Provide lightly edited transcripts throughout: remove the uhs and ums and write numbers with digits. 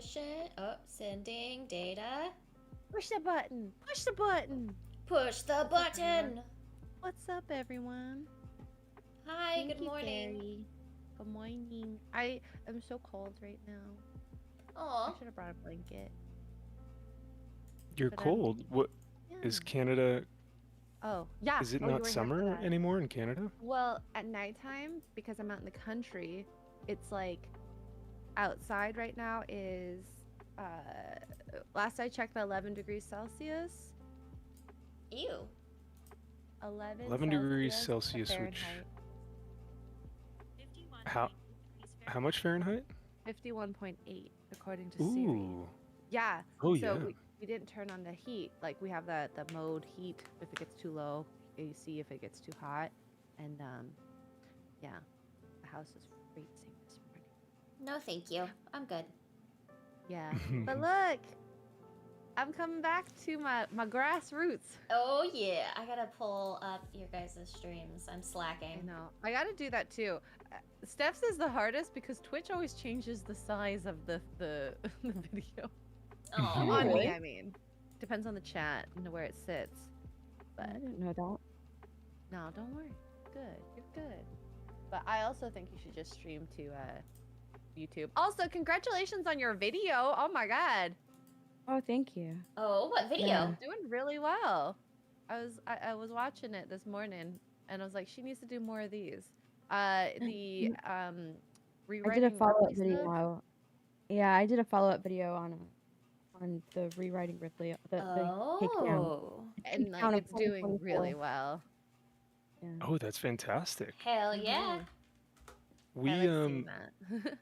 push it. Oh, sending data. Push the button. Push the button. Push the button. What's up, everyone? Hi, Thank good you, morning. Fairy. Good morning. I am so cold right now. I Aw. should have brought a blanket. You're But cold. What is Yeah. Canada? Oh, yeah. Is it Oh, you not were here for summer that. anymore in Canada? Well, at nighttime, because I'm out in the country, it's like outside right now is last I checked 11 degrees Celsius. Ew. 11 11 degrees to Celsius, which Fahrenheit. how much Fahrenheit? 51.8 according to Siri. Ooh. Yeah. Oh So yeah. we didn't turn on the heat. Like we have the mode heat if it gets too low, AC if it gets too hot, and yeah, the house is freezing this morning. No, thank you. I'm good. Yeah. But look, I'm coming back to my grassroots. Oh yeah, I gotta pull up your guys' streams. I'm I slacking. know. I got to do that too. Steph's is the hardest because Twitch always changes the size of the the video. Oh, On Really? me, I mean. Depends on the chat and where it sits. I But didn't know that. no, don't worry. Good. You're good. But I also think you should just stream to YouTube. Also, congratulations on your video. Oh my god. Oh, thank you. Oh, what video? Yeah. Doing really well. I was watching it this morning and I was like, she needs to do more of these. The I rewriting did a follow-up Ripley stuff. video. Yeah, I did a follow-up video on the rewriting Ripley, the takedown. Oh. And Takedown like of it's doing 2024. really well. Yeah. Oh, that's fantastic. Hell yeah. We I like seeing that.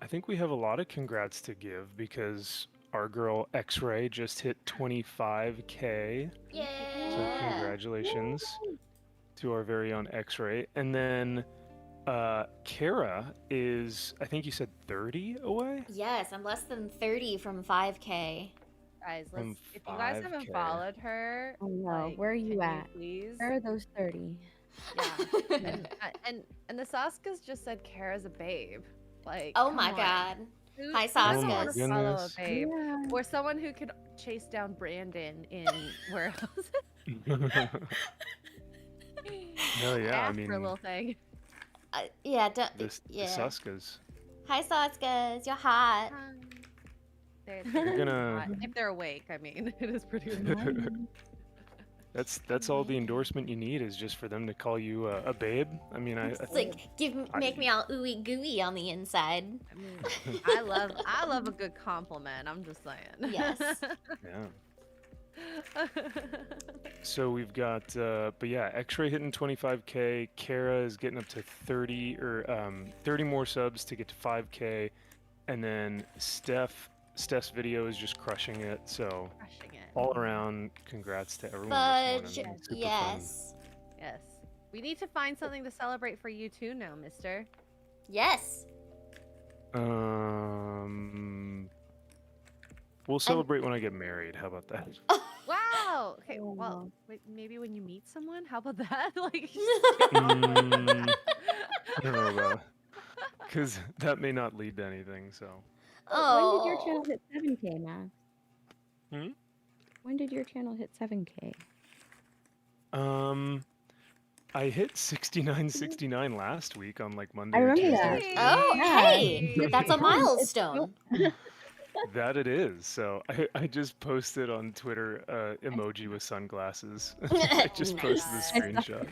I think we have a lot of congrats to give because our girl X-Ray just hit 25K. So Yeah. congratulations to our very own X-Ray. And then Kara is, I think you said 30 away? Yes, I'm less than 30 from 5K. Guys, From let's if you guys haven't 5K. followed her, Oh no, like, where are you can at? please? Where are those 30? Yeah. and the Saskas just said Kara's a babe. Like, Oh come my on. god. Who Hi, doesn't my wanna follow a goodness. babe? Yeah. Or someone who could chase down Brandon in warehouses. Hell yeah, I Ask for a mean, little thing. Yeah, don't, the yeah. Suskas. Hi, Saskas. You're hot. They're You're gonna- hot. If they're awake, I mean, it is pretty. That's all the endorsement you need is just for them to call you a babe. I mean, I It's like make me all ooey gooey on the inside. I mean, I love a good compliment. I'm just saying. Yes. yeah. So we've got, but yeah, X-Ray hitting 25K. Kara is getting up to 30 or 30 more subs to get to 5K, and then Steph's video is just crushing it. So Crushing it. all around, congrats to everyone. Fudge. this morning. Super Yes. Yes. We need to find something to celebrate for you too now, mister. Yes. fun. We'll celebrate when I get married. How about that? Wow. Okay. Oh, Well, wow. wait, maybe when you meet someone, how about that? Like, Mm, I don't know about because that may not lead to anything. So Oh. When did your channel hit 7K, Max? Hmm? When did your channel hit 7K? I hit 6969 last week on like Monday. I or remember Tuesday. that. Oh, Yeah. hey, that's a milestone. That it is. So I just posted on Twitter emoji with sunglasses. I just Oh my posted the God. screenshot.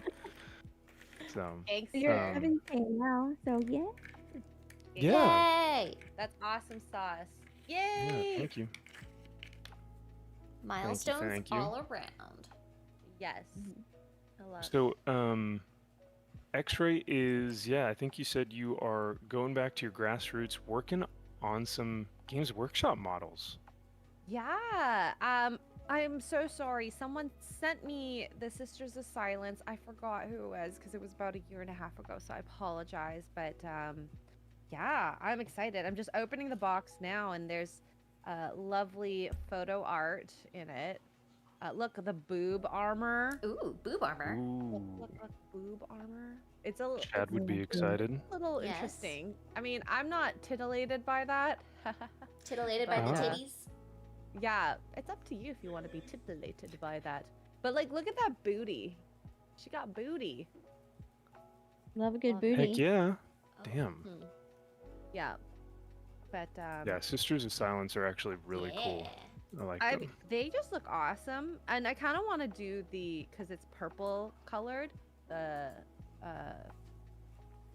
So Thanks. So you're Um, at 7K now, so yeah. yeah, Yay! That's awesome sauce. yeah. Yay! Thank you. Milestones thank you. all around. Yes. I love. So X-Ray is I think you said you are going back to your grassroots, working on some Games Workshop models. Yeah. I'm so sorry. Someone sent me the Sisters of Silence. I forgot who it was because it was about a year and a half ago, so I apologize. But yeah, I'm excited. I'm just opening the box now, and there's lovely photo art in it. Look, the boob armor. Ooh, boob armor. Ooh. Look, boob armor. It's a Chad would be Yeah. excited. little Yes. interesting. I mean, I'm not titillated by that. Titillated by the Uh-huh. titties. Yeah, it's up to you if you want to be titillated by that. But like, look at that booty. She got booty. Love a good Heck booty. Heck yeah. Oh. Damn. Yeah. But Yeah, Sisters of Silence are actually really cool. I like them. they just look awesome, and I kind of want to do because it's purple colored, the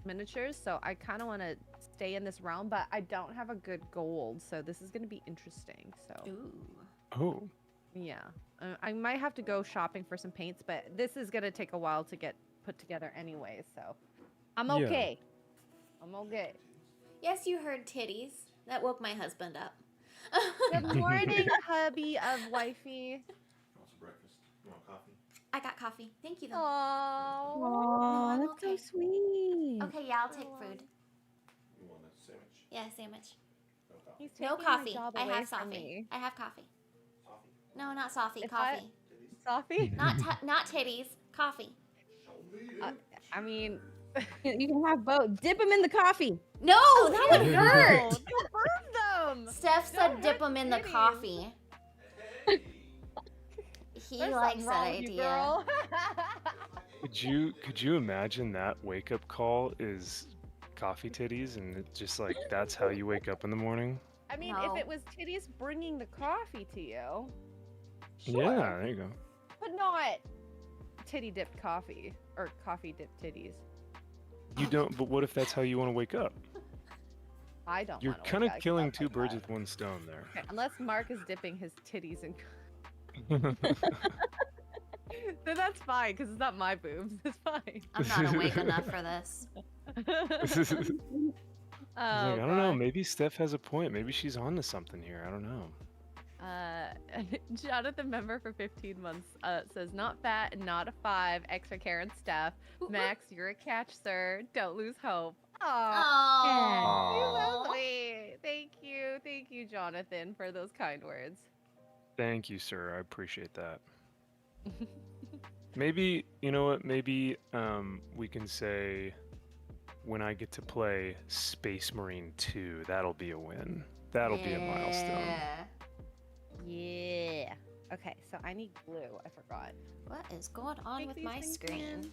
miniatures. So I kind of want to stay in this realm, but I don't have a good gold, so this is gonna be interesting. So Ooh. Oh, yeah, I might have to go shopping for some paints, but this is gonna take a while to get put together anyway. So I'm Yeah. okay. I'm okay. Yes, you heard titties. That woke my husband up. Good morning, hubby of wifey. Want some breakfast? You want coffee? I got coffee. Thank you, though. Oh. Aw, I'm that's okay. so sweet. Okay, yeah, I'll take food. You want a sandwich? Yeah, sandwich. No coffee. He's No taking my coffee. job I away have from coffee. me. I have coffee. Coffee? No, not Sophie. If I- Coffee. Titties? Sophie? Not titties. Coffee. Show me Uh, it. I mean, You can have both. Dip them in the coffee. No, that would ew. hurt. You burned them. Steph Don't said dip hurt them in the titties. coffee. Hey. He There's likes something that wrong with you, idea. girl. could you imagine that wake up call is coffee titties, and it's just like that's how you wake up in the morning? I mean, No. if it was titties bringing the coffee to you, sure. Yeah, there you go. But not titty dipped coffee or coffee dipped titties. You don't. But what if that's how you want to wake up? I don't. You're wanna kind of wake up killing like two birds that. with one stone there. Okay, unless Mark is dipping his titties in. Then that's fine, because it's not my boobs. It's fine. I'm not awake enough for this. Oh, I don't know. God. Maybe Steph has a point. Maybe she's on to something here. I don't know. Jonathan, member for 15 months, says not fat and not a 5. Extra Karen Steph. Max, you're a catch, sir. Don't lose hope. Aw. You Oh. love me. Thank you, Jonathan, for those kind words. Thank you, sir. I appreciate that. Maybe, you know what? Maybe we can say when I get to play Space Marine 2, that'll be a win. That'll be a milestone. Yeah. Yeah. Okay, so I need glue. I forgot. What is going on Take with these my things screen?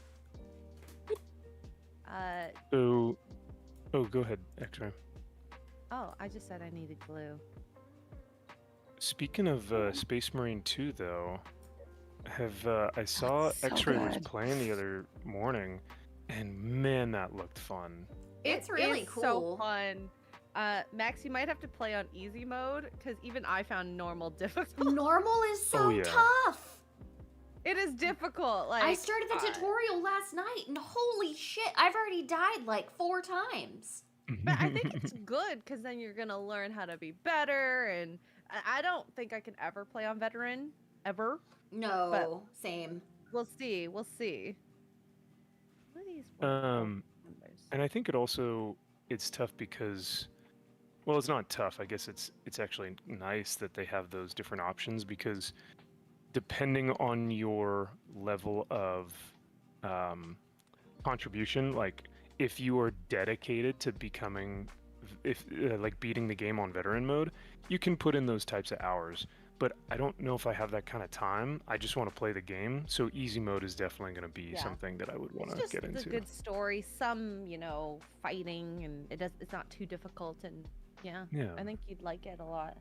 So, oh, go ahead, X-Ray. Oh, I just said I needed glue. Speaking of Space Marine 2, though, I saw so X-Ray was good. playing the other morning, and man, that looked fun. It's It really is so cool. fun. Max, you might have to play on easy mode because even I found normal difficult. Normal is so Oh, yeah. tough. It is difficult. Like I started the tutorial last night, and holy shit, I've already died like 4 times. but I think it's good because then you're gonna learn how to be better. And I don't think I can ever play on veteran ever. No, same. We'll see. We'll see. What are these numbers? And I think it's tough because, well, it's not tough. I guess it's actually nice that they have those different options because depending on your level of contribution, like if you are dedicated to becoming, like beating the game on veteran mode, you can put in those types of hours. But I don't know if I have that kind of time. I just want to play the game. So easy mode is definitely going to be Yeah. something that I would want It's to just get a into. good story. Some, fighting, and it's not too difficult. And yeah, Yeah. I think you'd like it a lot.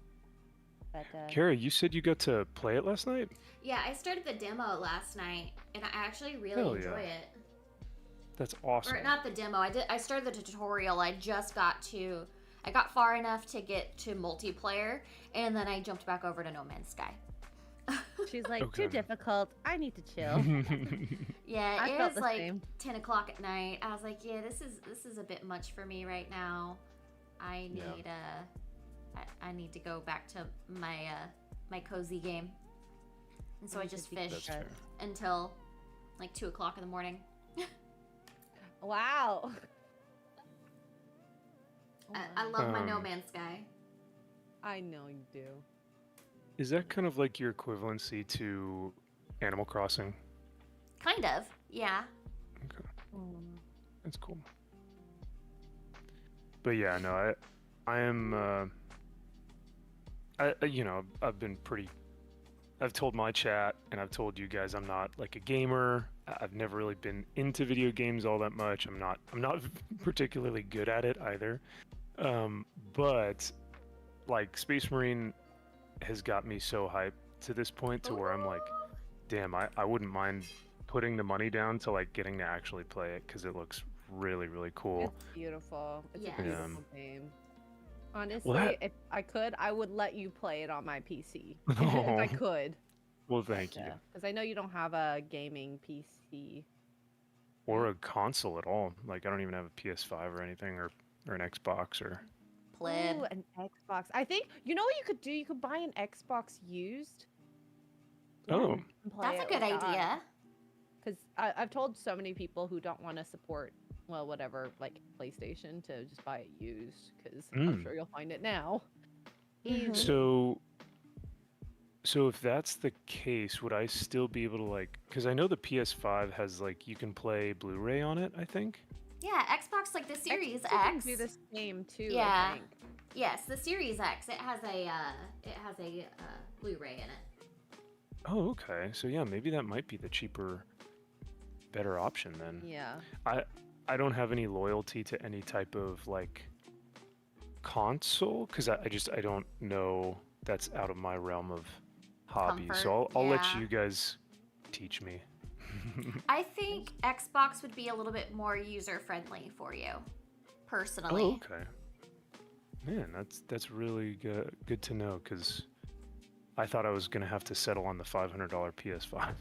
But Kara, you said you got to play it last night? Yeah, I started the demo last night, and I actually really Hell yeah. enjoy it. That's awesome. Or not the demo. I started the tutorial. I got far enough to get to multiplayer, and then I jumped back over to No Man's Sky. she's like, Okay. too difficult. I need to chill. Yeah, I it felt was the like same. 10 o'clock at night. I was like, yeah, this is a bit much for me right now. I Yeah. need I need to go back to my my cozy game. And so I just That's fished fair. until like 2 o'clock in the morning. Wow. I love my No Um, Man's Sky. I know you do. Is that kind of like your equivalency to Animal Crossing? Kind of, yeah. Okay. That's cool. But yeah, no, I am. I've been pretty. I've told my chat and I've told you guys I'm not like a gamer. I've never really been into video games all that much. I'm not particularly good at it either. But like Space Marine has got me so hyped to this point to where I'm like, damn, I wouldn't mind putting the money down to like getting to actually play it because it looks really, really cool. It's beautiful. It's Yes. a beautiful game. Honestly, Well, that- if I could, I would let you play it on my PC. If Oh. I could. Well, thank you. Because I know you don't have a gaming PC. Or a console at all. Like I don't even have a PS5 or anything, or an Xbox or. Pleb. Ooh, an Xbox. I think, you know what you could do? You could buy an Xbox used. Oh. That's a good idea. Because I've told so many people who don't want to support, well, whatever, like PlayStation, to just buy it used. Because I'm sure you'll find it now. Mhm. So if that's the case, would I still be able to like? Because I know the PS5 has like you can play Blu-ray on it. I think. Yeah, Xbox like the Series Xbox can X. do the same too. Yeah. I think. Yes, the Series X. It has a Blu-ray in it. Oh, okay. So yeah, maybe that might be the cheaper, better option then. Yeah. I don't have any loyalty to any type of like console because I don't know. That's out of my realm of hobby. Comfort, So I'll let yeah. you guys teach me. I think Xbox would be a little bit more user-friendly for you, personally. Oh, okay. Man, that's really good to know because I thought I was gonna have to settle on the $500 PS5.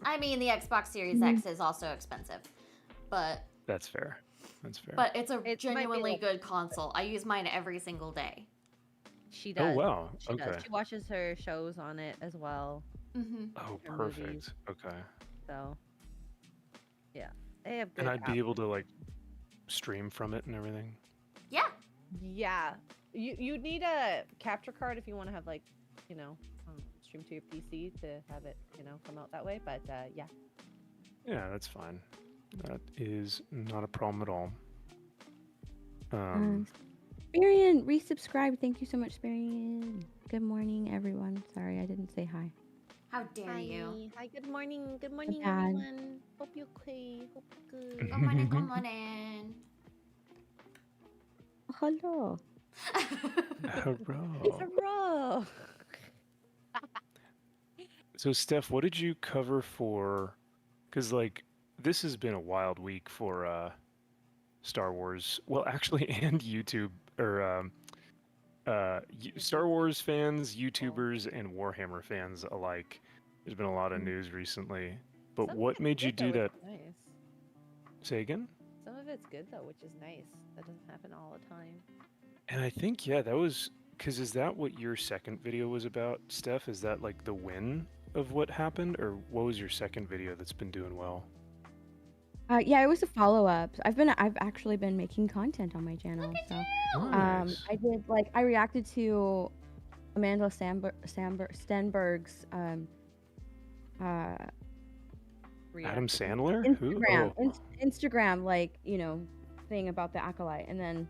I mean, the Xbox Series Mhm. X is also expensive, but That's fair. That's fair. it's a It might be genuinely like- good console. I use mine every single day. She Oh does. wow. She Okay. does. She watches her shows on it as well. Mm-hmm. Oh, Or movies. perfect. Okay. So, yeah, they have good. And I'd be apps. able to like stream from it and everything. Yeah. Yeah, you need a capture card if you want to have like, stream to your PC to have it, come out that way. But yeah, Yeah, that's fine. That is not a problem at all. Sparian resubscribed. Thank you so much, Sparian. Good morning, everyone. Sorry, I didn't say hi. How dare you? Hi, good morning. Good morning, bad. everyone. Hope you're okay. Hope you're good. Good morning, good morning. Hello. It's a Hurrah. row. So Steph, what did you cover for? Because like this has been a wild week for Star Wars. Well, actually, and YouTube or Star Wars fans, YouTubers, and Warhammer fans alike. There's been a lot of news recently. But Some what of it's made you good, do though, that? which is Nice. Say again? Some of it's good though, which is nice. That doesn't happen all the time. And I think yeah, that was because is that what your second video was about, Steph? Is that like the win of what happened, or what was your second video that's been doing well? Yeah, it was a follow-up. I've actually been making content on my channel. So Nice. I did I reacted to Amanda Stenberg's Adam Sandler? Instagram Who? Instagram thing about the acolyte, and then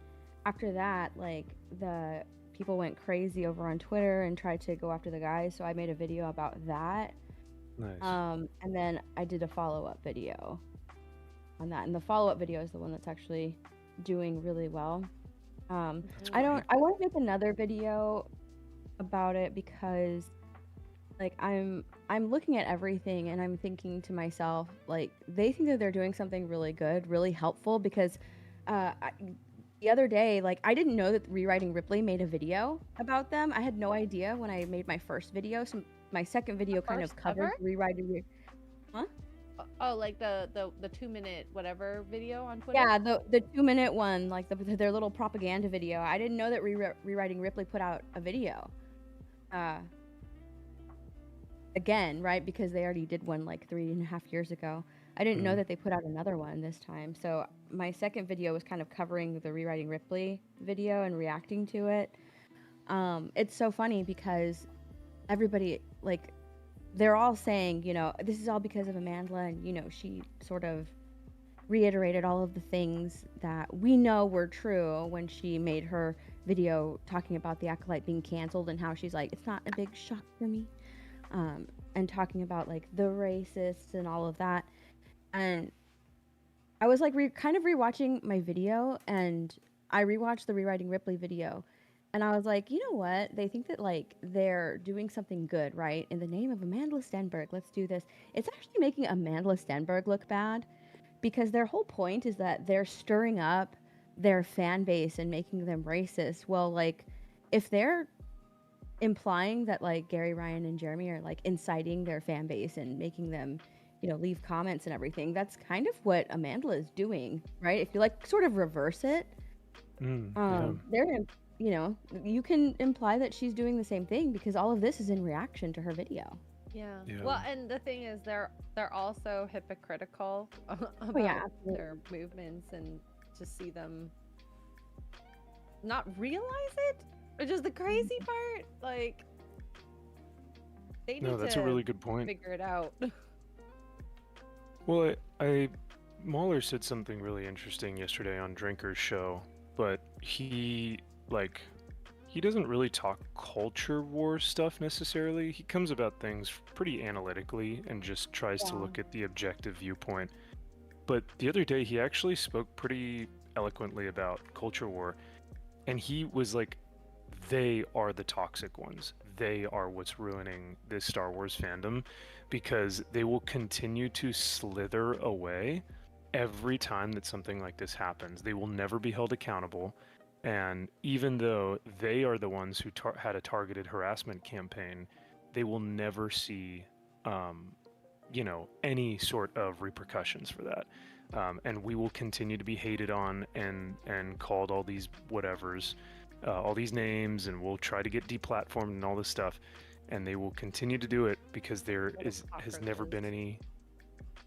after that the people went crazy over on Twitter and tried to go after the guy, so I made a video about that. Nice. And then I did a follow-up video on that, and the follow-up video is the one that's actually doing really well. That's I great. want to make another video about it because I'm looking at everything and I'm thinking to myself, they think that they're doing something really good, really helpful, because the other day, I didn't know that Rewriting Ripley made a video about them. I had no idea when I made my first video. So my second video kind of first covered ever? Rewriting. Oh, like the 2-minute whatever video on Twitter? Yeah, the 2-minute one, their little propaganda video. I didn't know that Rewriting Ripley put out a video. Again, right? Because they already did one 3.5 years ago. I didn't know Mhm. that they put out another one this time. So my second video was kind of covering the Rewriting Ripley video and reacting to it. It's so funny because everybody they're all saying, this is all because of Amanda, and she sort of reiterated all of the things that we know were true when she made her video talking about the Acolyte being canceled and how she's like, it's not a big shock for me. And talking about like the racists and all of that. And I was like kind of rewatching my video, and I rewatched the Rewriting Ripley video. And I was like, you know what? They think that like they're doing something good, right? In the name of Amanda Stenberg, let's do this. It's actually making Amanda Stenberg look bad, because their whole point is that they're stirring up their fan base and making them racist. Well, like, if they're implying that like Gary, Ryan, and Jeremy are like inciting their fan base and making them, you know, leave comments and everything, that's kind of what Amanda is doing, right? If you like sort of reverse it, Yeah. they're, you know, you can imply that she's doing the same thing because all of this is in reaction to her video. Yeah. Yeah. Well, and the thing is, they're also hypocritical about absolutely. their movements, and to see them not realize it, which is the crazy part. Like, they need No, that's to a really good point. figure it out. Well, Mahler said something really interesting yesterday on Drinker's show, but he doesn't really talk culture war stuff necessarily. He comes about things pretty analytically and just tries to Yeah. look at the objective viewpoint. But the other day he actually spoke pretty eloquently about culture war, and he was like, they are the toxic ones. They are what's ruining this Star Wars fandom, because they will continue to slither away every time that something like this happens. They will never be held accountable. And even though they are the ones who had a targeted harassment campaign, they will never see, any sort of repercussions for that. And we will continue to be hated on and called all these whatevers, all these names, and we'll try to get deplatformed and all this stuff. And they will continue to do it because there has never been any.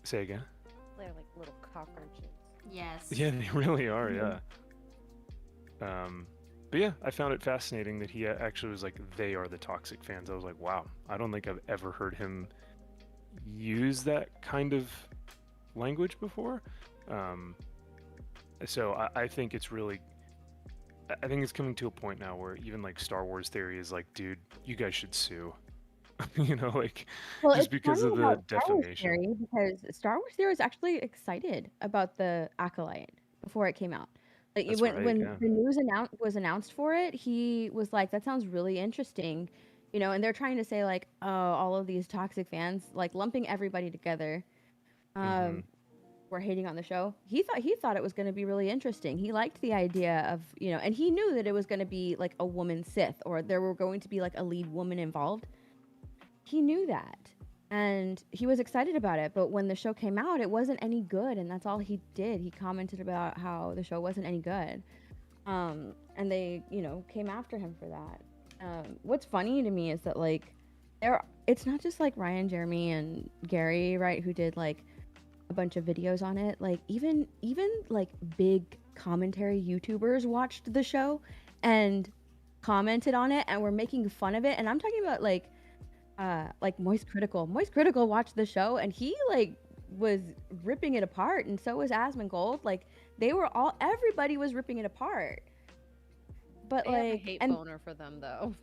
Say again. They're like little cockroaches. Yes. Yeah, they really are. Yeah. But yeah, I found it fascinating that he actually was like, they are the toxic fans. I was like, wow, I don't think I've ever heard him use that kind of language before. So I think it's really, I think it's coming to a point now where even like Star Wars theory is like, dude, you guys should sue. Like, Well, just it's because funny of the about Star Wars defamation. Theory, because Star Wars Theory was actually excited about the Acolyte before it came out. Like That's when right, when yeah. the news was announced for it, he was like, "That sounds really interesting," you know. And they're trying to say like, "Oh, all of these toxic fans, like lumping everybody together, Mhm. were hating on the show." He thought it was going to be really interesting. He liked the idea of, you know, and he knew that it was going to be like a woman Sith, or there were going to be like a lead woman involved. He knew that, and he was excited about it. But when the show came out, it wasn't any good, and that's all he did. He commented about how the show wasn't any good, and they, you know, came after him for that. What's funny to me is that like it's not just like Ryan, Jeremy, and Gary, right, who did like a bunch of videos on it. Like even like big commentary YouTubers watched the show and commented on it and were making fun of it. And I'm talking about like Moist Critical. Moist Critical watched the show and he like was ripping it apart, and so was Asmongold. Like everybody was ripping it apart. But They have a like, hate and boner for them, though.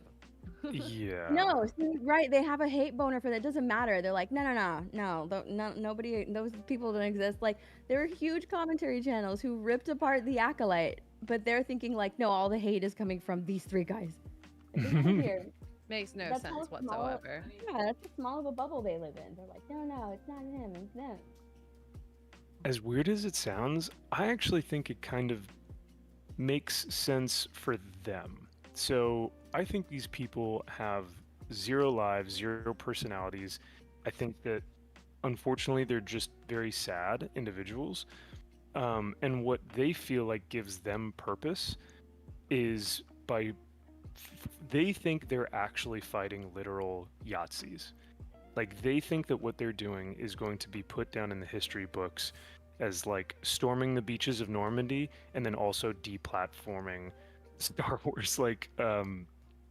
Yeah. no, see, right? They have a hate boner for that. It doesn't matter. They're like, nobody. Those people don't exist. Like, there are huge commentary channels who ripped apart the Acolyte, but they're thinking like, no, all the hate is coming from these three guys. Like, get out of here. Makes no That's how sense small- whatsoever. Yeah, that's how small of a bubble they live in. They're like, no, it's not him. It's them. As weird as it sounds, I actually think it kind of makes sense for them. So I think these people have zero lives, zero personalities. I think that unfortunately they're just very sad individuals. And what they feel like gives them purpose is by they think they're actually fighting literal Yahtzees. Like they think that what they're doing is going to be put down in the history books as like storming the beaches of Normandy and then also deplatforming Star Wars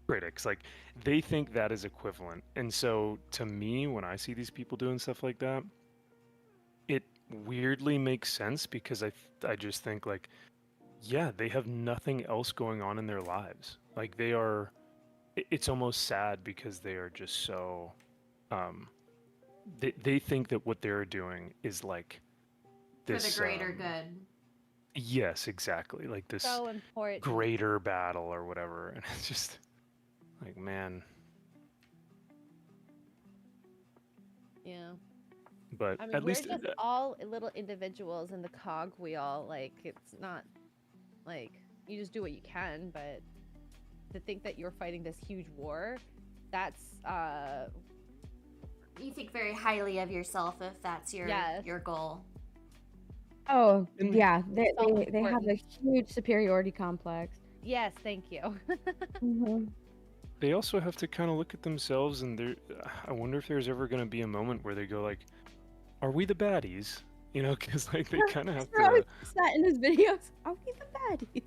critics. Like they think that is equivalent. And so to me, when I see these people doing stuff like that, weirdly makes sense because I just think like, yeah, they have nothing else going on in their lives. Like they are, it's almost sad because they are just so, um, they think that what they're doing is like For the this, greater good. yes, exactly, like this So important. greater battle or whatever, and it's just like, man. Yeah. But I mean, at we're least just all little individuals in the cogwheel. Like, it's not like you just do what you can, but to think that you're fighting this huge war, that's You think very highly of yourself if that's Yes. your goal. Oh, And- yeah, they have a Self-importance. huge superiority complex. yes, thank you. Mhm. they also have to kind of look at themselves, and I wonder if there's ever going to be a moment where they go like, are we the baddies? You know, because like they kind of have Mr. always to. says that in his videos. Are we the baddies?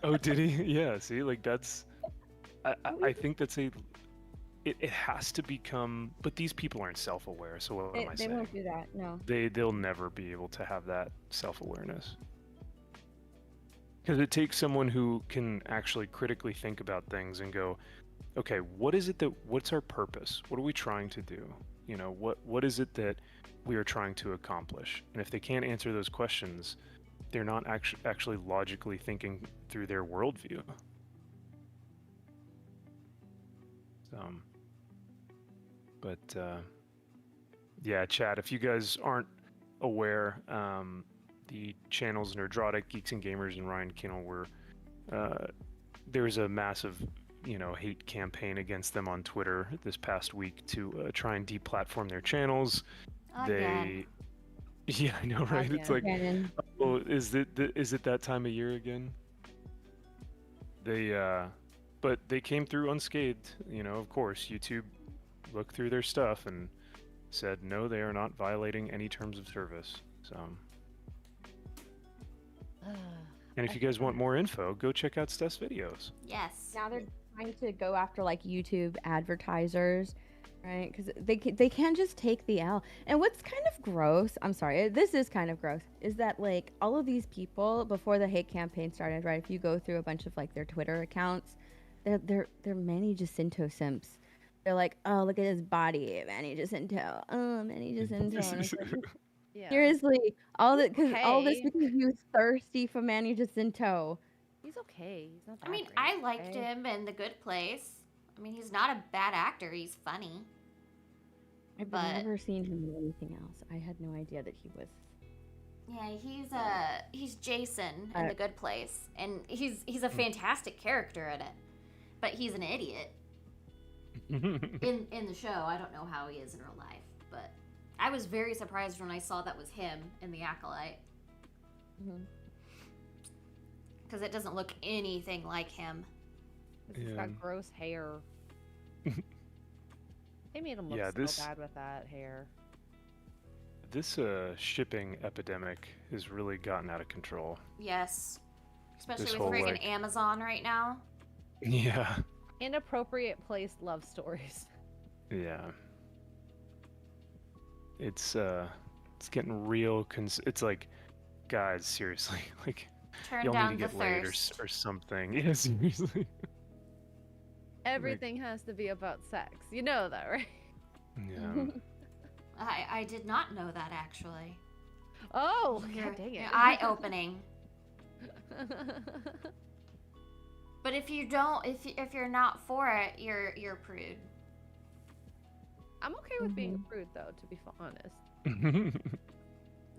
Oh, did he? Yeah. See, like that's. I think that's a. It has to become, but these people aren't self-aware. So what am I They saying? won't do that. No. They'll never be able to have that self-awareness. Because it takes someone who can actually critically think about things and go, okay, what's our purpose? What are we trying to do? You know, what is it that we are trying to accomplish? And if they can't answer those questions, they're not actually logically thinking through their worldview. But yeah, chat, if you guys aren't aware, the channels Nerdrotic, Geeks and Gamers, and Ryan Kinnell were there's a massive, hate campaign against them on Twitter this past week to try and deplatform their channels. Again. Yeah, I know, right? It's Again. like, Shannon. oh, is it that time of year again? But they came through unscathed. Of course, YouTube looked through their stuff and said no, they are not violating any terms of service. So. And if you guys want more info, go check out Steph's videos. Yes. Now they're trying to go after like YouTube advertisers, right? Because they can't just take the L. And what's kind of gross, I'm sorry, this is kind of gross, is that like all of these people before the hate campaign started, right? If you go through a bunch of like their Twitter accounts, they're Manny Jacinto simps. They're like, oh, look at his body, Manny Jacinto. Oh, Manny Jacinto. And it's like, Yeah. seriously, all this Okay. because you thirsty for Manny Jacinto. He's okay. He's not that I mean, great, I liked okay? him in The Good Place. I mean, he's not a bad actor. He's funny. I've But- never seen him in anything else. I had no idea that he was. Yeah, he's Jason in Uh, The Good Place, and he's a fantastic character in it. But he's an idiot in the show. I don't know how he is in real life, but I was very surprised when I saw that was him in The Acolyte, because it doesn't look anything like him. He's Yeah. got gross hair. They made him look Yeah, so this- bad with that hair. This shipping epidemic has really gotten out of control. Yes, especially This with whole, freaking like- Amazon right now. Yeah. Inappropriate placed love stories. Yeah. It's getting real. It's like, guys, seriously, like Turn y'all down need to the get laid thirst. or something. Yeah, seriously. Everything has to be about sex. You know that, right? Yeah. I did not know that actually. Oh, god dang it. Eye opening. But if you don't, if you're not for it, you're a prude. I'm okay with being a prude, though, to be honest.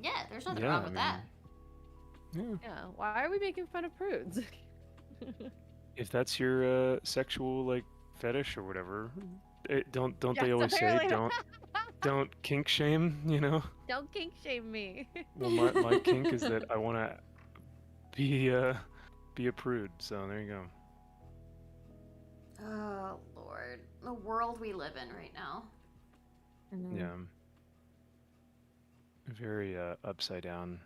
Yeah, there's nothing Yeah, wrong with that. Yeah. Yeah, why are we making fun of prudes? If that's your sexual like fetish or whatever, don't they Yes, always say apparently. don't kink shame, you know? Don't kink shame me. Well, my kink is that I want to be a prude. So there you go. Oh Lord, the world we live in right now. I know. Yeah. Very upside down.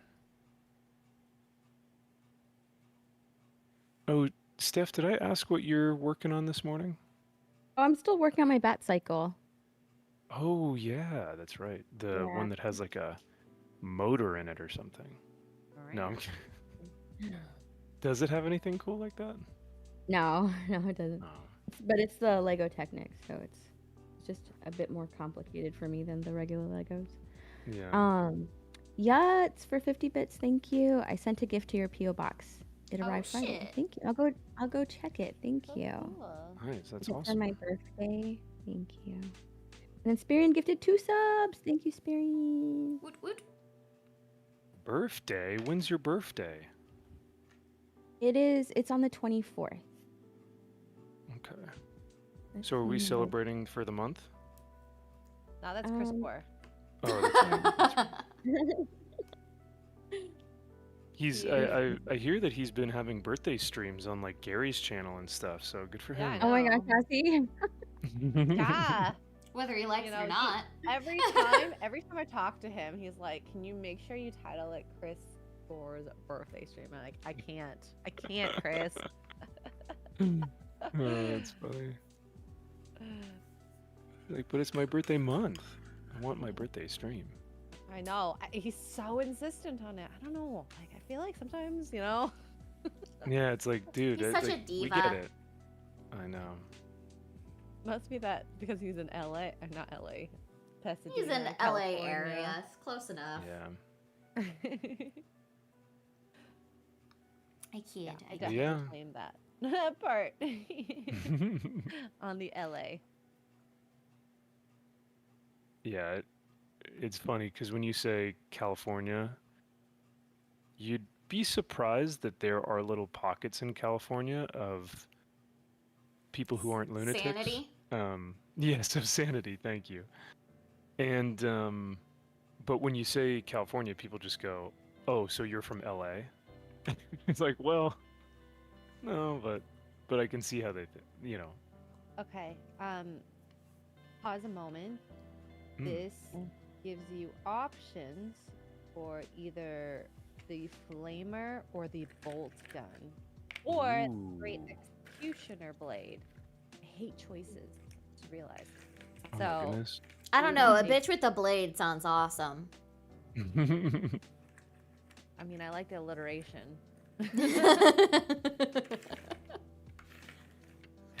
Oh, Steph, did I ask what you're working on this morning? Oh, I'm still working on my bat cycle. Oh yeah, that's right. The Yeah. one that has like a motor in it or something. All right. No, I'm kidding. Does it have anything cool like that? No, no, it doesn't. No. But it's the Lego Technic, so it's just a bit more complicated for me than the regular Legos. Yeah. Yeah, it's for 50 bits. Thank you. I sent a gift to your PO box. It Oh, arrived Friday. shit. Thank you. I'll go check it. Thank So you. cool. Nice. That's It's for awesome. my birthday. Thank you. And then Spirian gifted 2 subs. Thank you, Spirian. Woot woot. Birthday? When's your birthday? It's on the 24th. Okay. That's So are we coming up. celebrating for the month? No, that's Chris Um, Moore. Oh, that's right. He's. Yeah. I hear that he's been having birthday streams on like Gary's channel and stuff. So good for Yeah, him. I Oh my gosh, No. Cassie. Yeah. Whether he likes You it know, or not. Every time I talk to him, he's like, "Can you make sure you title it Chris Moore's birthday stream?" I'm like, I can't, Chris. Oh, that's funny. Like, but it's my birthday month. I want my birthday stream. I know. He's so insistent on it. I don't know. Like, I feel like sometimes, Yeah, it's like, dude, He's it's such a like, we get diva. it. I know. must be that because he's in LA, or not LA, Pasadena. He's in LA California. area. It's close enough. Yeah. I kid. Yeah, I I kid. definitely Yeah. claim that part on the LA. Yeah, it's funny because when you say California, you'd be surprised that there are little pockets in California of people who aren't lunatics. Sanity. Yes, of sanity. Thank you. And but when you say California, people just go, "Oh, so you're from LA?" It's like, well, no, but I can see how they, Okay. Pause a moment. Mm. This gives you options for either the flamer or the bolt gun, or the great Ooh. executioner blade. I hate choices. Just realized. Oh my So goodness. I don't know. A Take- bitch with a blade sounds awesome. I mean, I like the alliteration.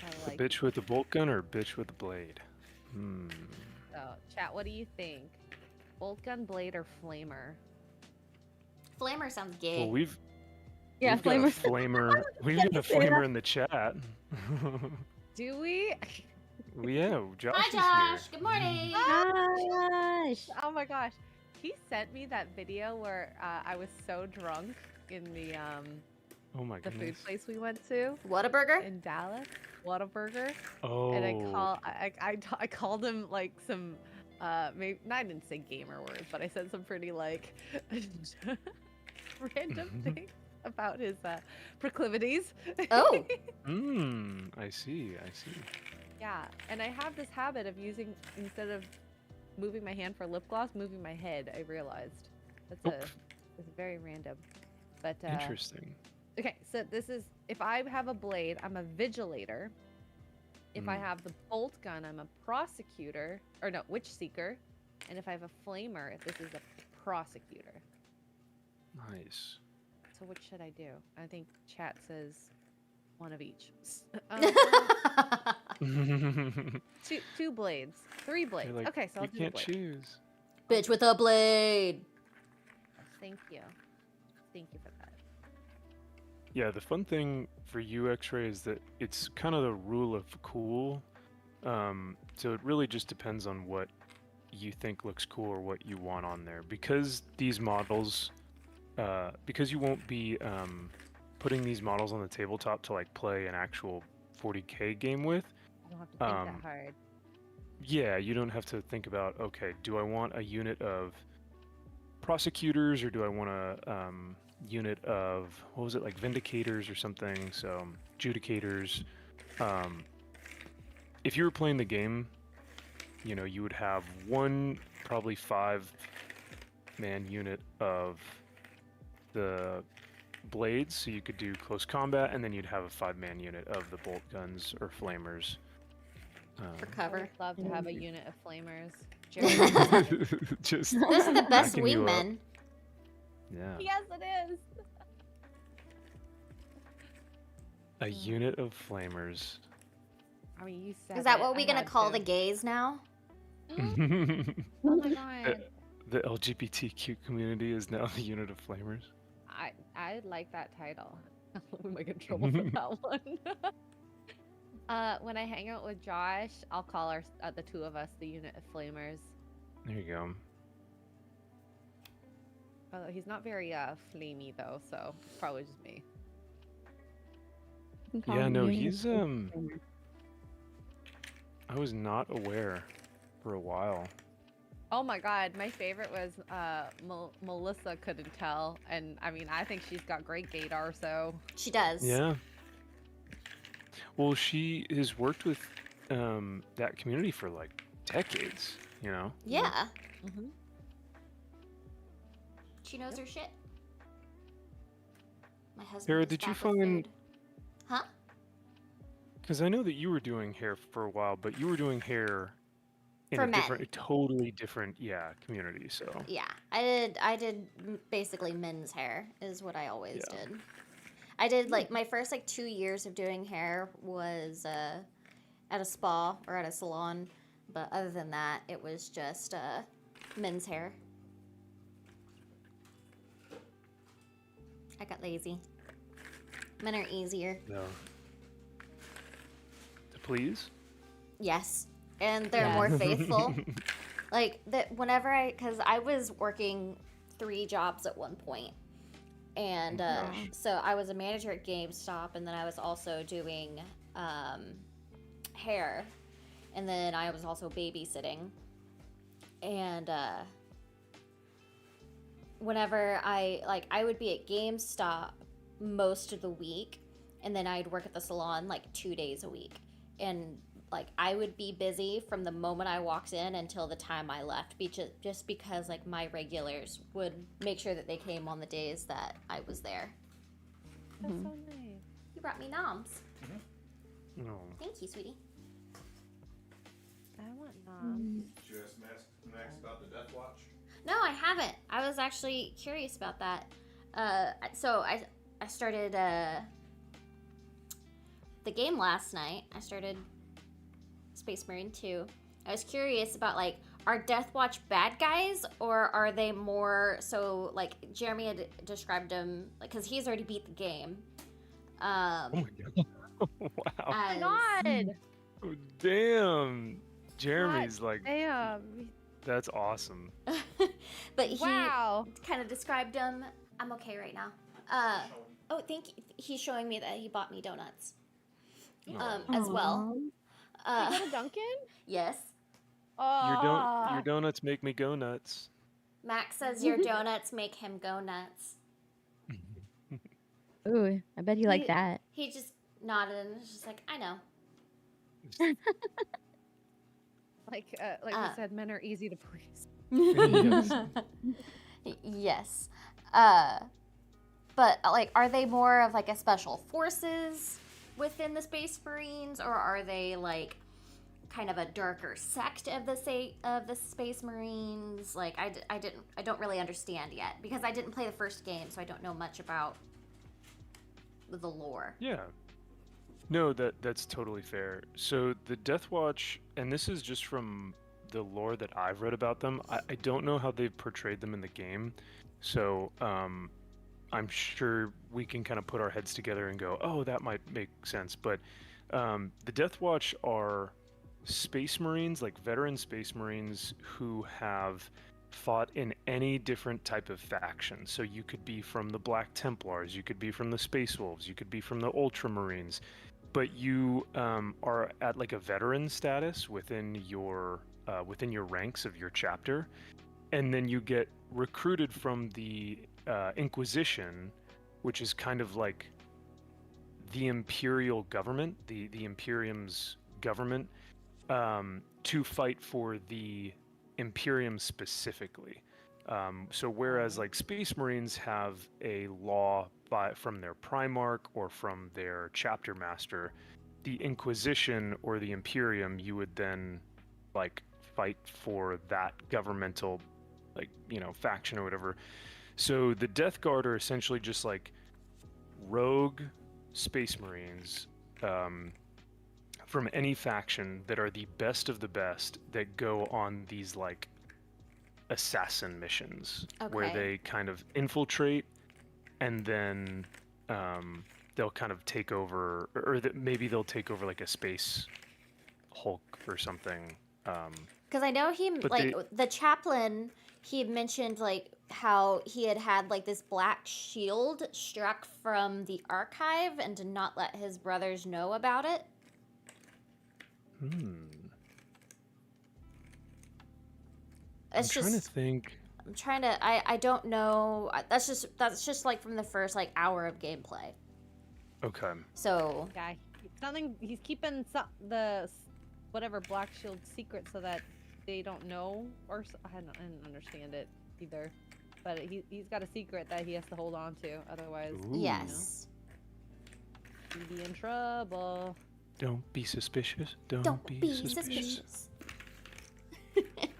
I like. Bitch with the bolt gun or bitch with the blade? Hmm. So, chat. What do you think? Bolt gun, blade, or flamer? Flamer sounds gay. Well, we've Yeah, got a flamer. flamer. We've got a Say that. flamer in the chat. Do we? Yeah, Josh Hi, is Josh. Good morning. Gosh. Oh my gosh. He sent me that video where I was so drunk in the here. Oh my the food goodness. place we went to What a burger. in Dallas, Whataburger, Oh. and I called him like some maybe I didn't say gamer words, but I said some pretty like random things about his proclivities. Oh. I see. I see. Yeah, and I have this habit of using, instead of moving my hand for lip gloss, moving my head. I realized that's Oop. it's very random, but Interesting. okay. So this is, if I have a blade, I'm a vigilator. If I Mm. have the bolt gun, I'm a prosecutor, or no, witch seeker. And if I have a flamer, this is a prosecutor. Nice. So what should I do? I think chat says one of each. Two blades, 3 blades. You're like, Okay, so I'll you do the can't blade. choose. Bitch with a blade. Thank you. Thank you for that. Yeah, the fun thing for you, X-Ray, is that it's kind of the rule of cool. So it really just depends on what you think looks cool or what you want on there. Because these models, because you won't be putting these models on the tabletop to like play an actual 40K game with. I don't have to think Um, that hard. Yeah, you don't have to think about, okay, do I want a unit of prosecutors or do I want a unit of, what was it, like vindicators or something? So, judicators. If you were playing the game, you would have one, probably 5-man unit of the blades, so you could do close combat, and then you'd have a 5-man unit of the bolt guns or flamers. For I cover. would love to have a unit of flamers. Just Those are the best backing you up. wingmen. Yeah. Yes, it is. A unit of flamers. I mean, you said Is that it, what I we're gonna had call to. the gays now? the Oh my god. LGBTQ community is now the unit of flamers. I like that title. We might get in trouble for that one. When I hang out with Josh, I'll call the two of us the unit of flamers. There you go. Although he's not very flamey though, so it's probably just me. You can call Yeah, him no, Unit he's Flamer. I was not aware for a while. Oh my god, my favorite was Melissa couldn't tell, and I mean I think she's got great gaydar, so She does. Yeah. Well, she has worked with that community for like decades, you know? Yeah. Mhm. She knows her shit. My husband. Sarah, is did you back with find- food. Huh? Because I know that you were doing hair for a while, but you were doing hair in For a men. different, a totally different, yeah, community. So Yeah, I did basically men's hair is what I always Yeah. did. I did like my first like 2 years of doing hair was at a spa or at a salon, but other than that, it was just men's hair. I got lazy. Men are easier. no. To please. Yes, and they're Yes. more faithful. Like that whenever because I was working 3 jobs at one point, and Gosh. so I was a manager at GameStop, and then I was also doing hair, and then I was also babysitting, and whenever I would be at GameStop most of the week, and then I'd work at the salon like 2 days a week, and like I would be busy from the moment I walked in until the time I left, just because like my regulars would make sure that they came on the days that I was there. That's Mhm. so nice. You brought me noms. No. Thank you, sweetie. I want nom. Did you ask Max about the Death Watch? No, I haven't. I was actually curious about that. So I started the game last night. I started Space Marine 2. I was curious about like, are Death Watch bad guys, or are they more so like Jeremy had described them because he's already beat the game. Oh my god. Wow. Oh my as- god! Oh, damn. Jeremy's like, Damn! that's awesome. but he Wow! kind of described them. I'm okay right now. Oh, thank you. He's showing me that he bought me donuts. As well. You Uh, go to Duncan? yes. Oh, Your donuts make me go nuts. Max says your donuts make him go nuts. Ooh, I bet he liked He- that. He just nodded and was just like, I know. like we said, men are easy to please. Yes. Yes. But like, are they more of like a special forces within the Space Marines, or are they like kind of a darker sect of the Space Marines? Like, I don't really understand yet because I didn't play the first game, so I don't know much about the lore. Yeah. No, that's totally fair. So the Death Watch, and this is just from the lore that I've read about them. I don't know how they've portrayed them in the game. So I'm sure we can kind of put our heads together and go, oh, that might make sense. But the Death Watch are Space Marines, like veteran Space Marines who have fought in any different type of faction. So you could be from the Black Templars, you could be from the Space Wolves, you could be from the Ultramarines, but you are at like a veteran status within your ranks of your chapter, and then you get recruited from the Inquisition, which is kind of like the Imperial government, the Imperium's government, to fight for the Imperium specifically. So whereas like Space Marines have a law from their Primarch or from their chapter master, the Inquisition or the Imperium, you would then like fight for that governmental, like, faction or whatever. So the Death Guard are essentially just like rogue space marines from any faction that are the best of the best that go on these like assassin missions where Okay. they kind of infiltrate and then they'll kind of take over, or maybe they'll take over like a space Hulk or something. Because I know he But like the chaplain. He had mentioned like how he had like this black shield struck from the archive and did not let his brothers know about it. I'm It's trying just to think. I'm trying to I don't know. That's just like from the first like hour of gameplay. Okay. So Guy, something he's keeping whatever Black Shield secret so that they don't know, or I didn't understand it either. But he's got a secret that he has to hold on to, otherwise Ooh. yes. he'd be in trouble. Don't be suspicious. Don't be suspicious.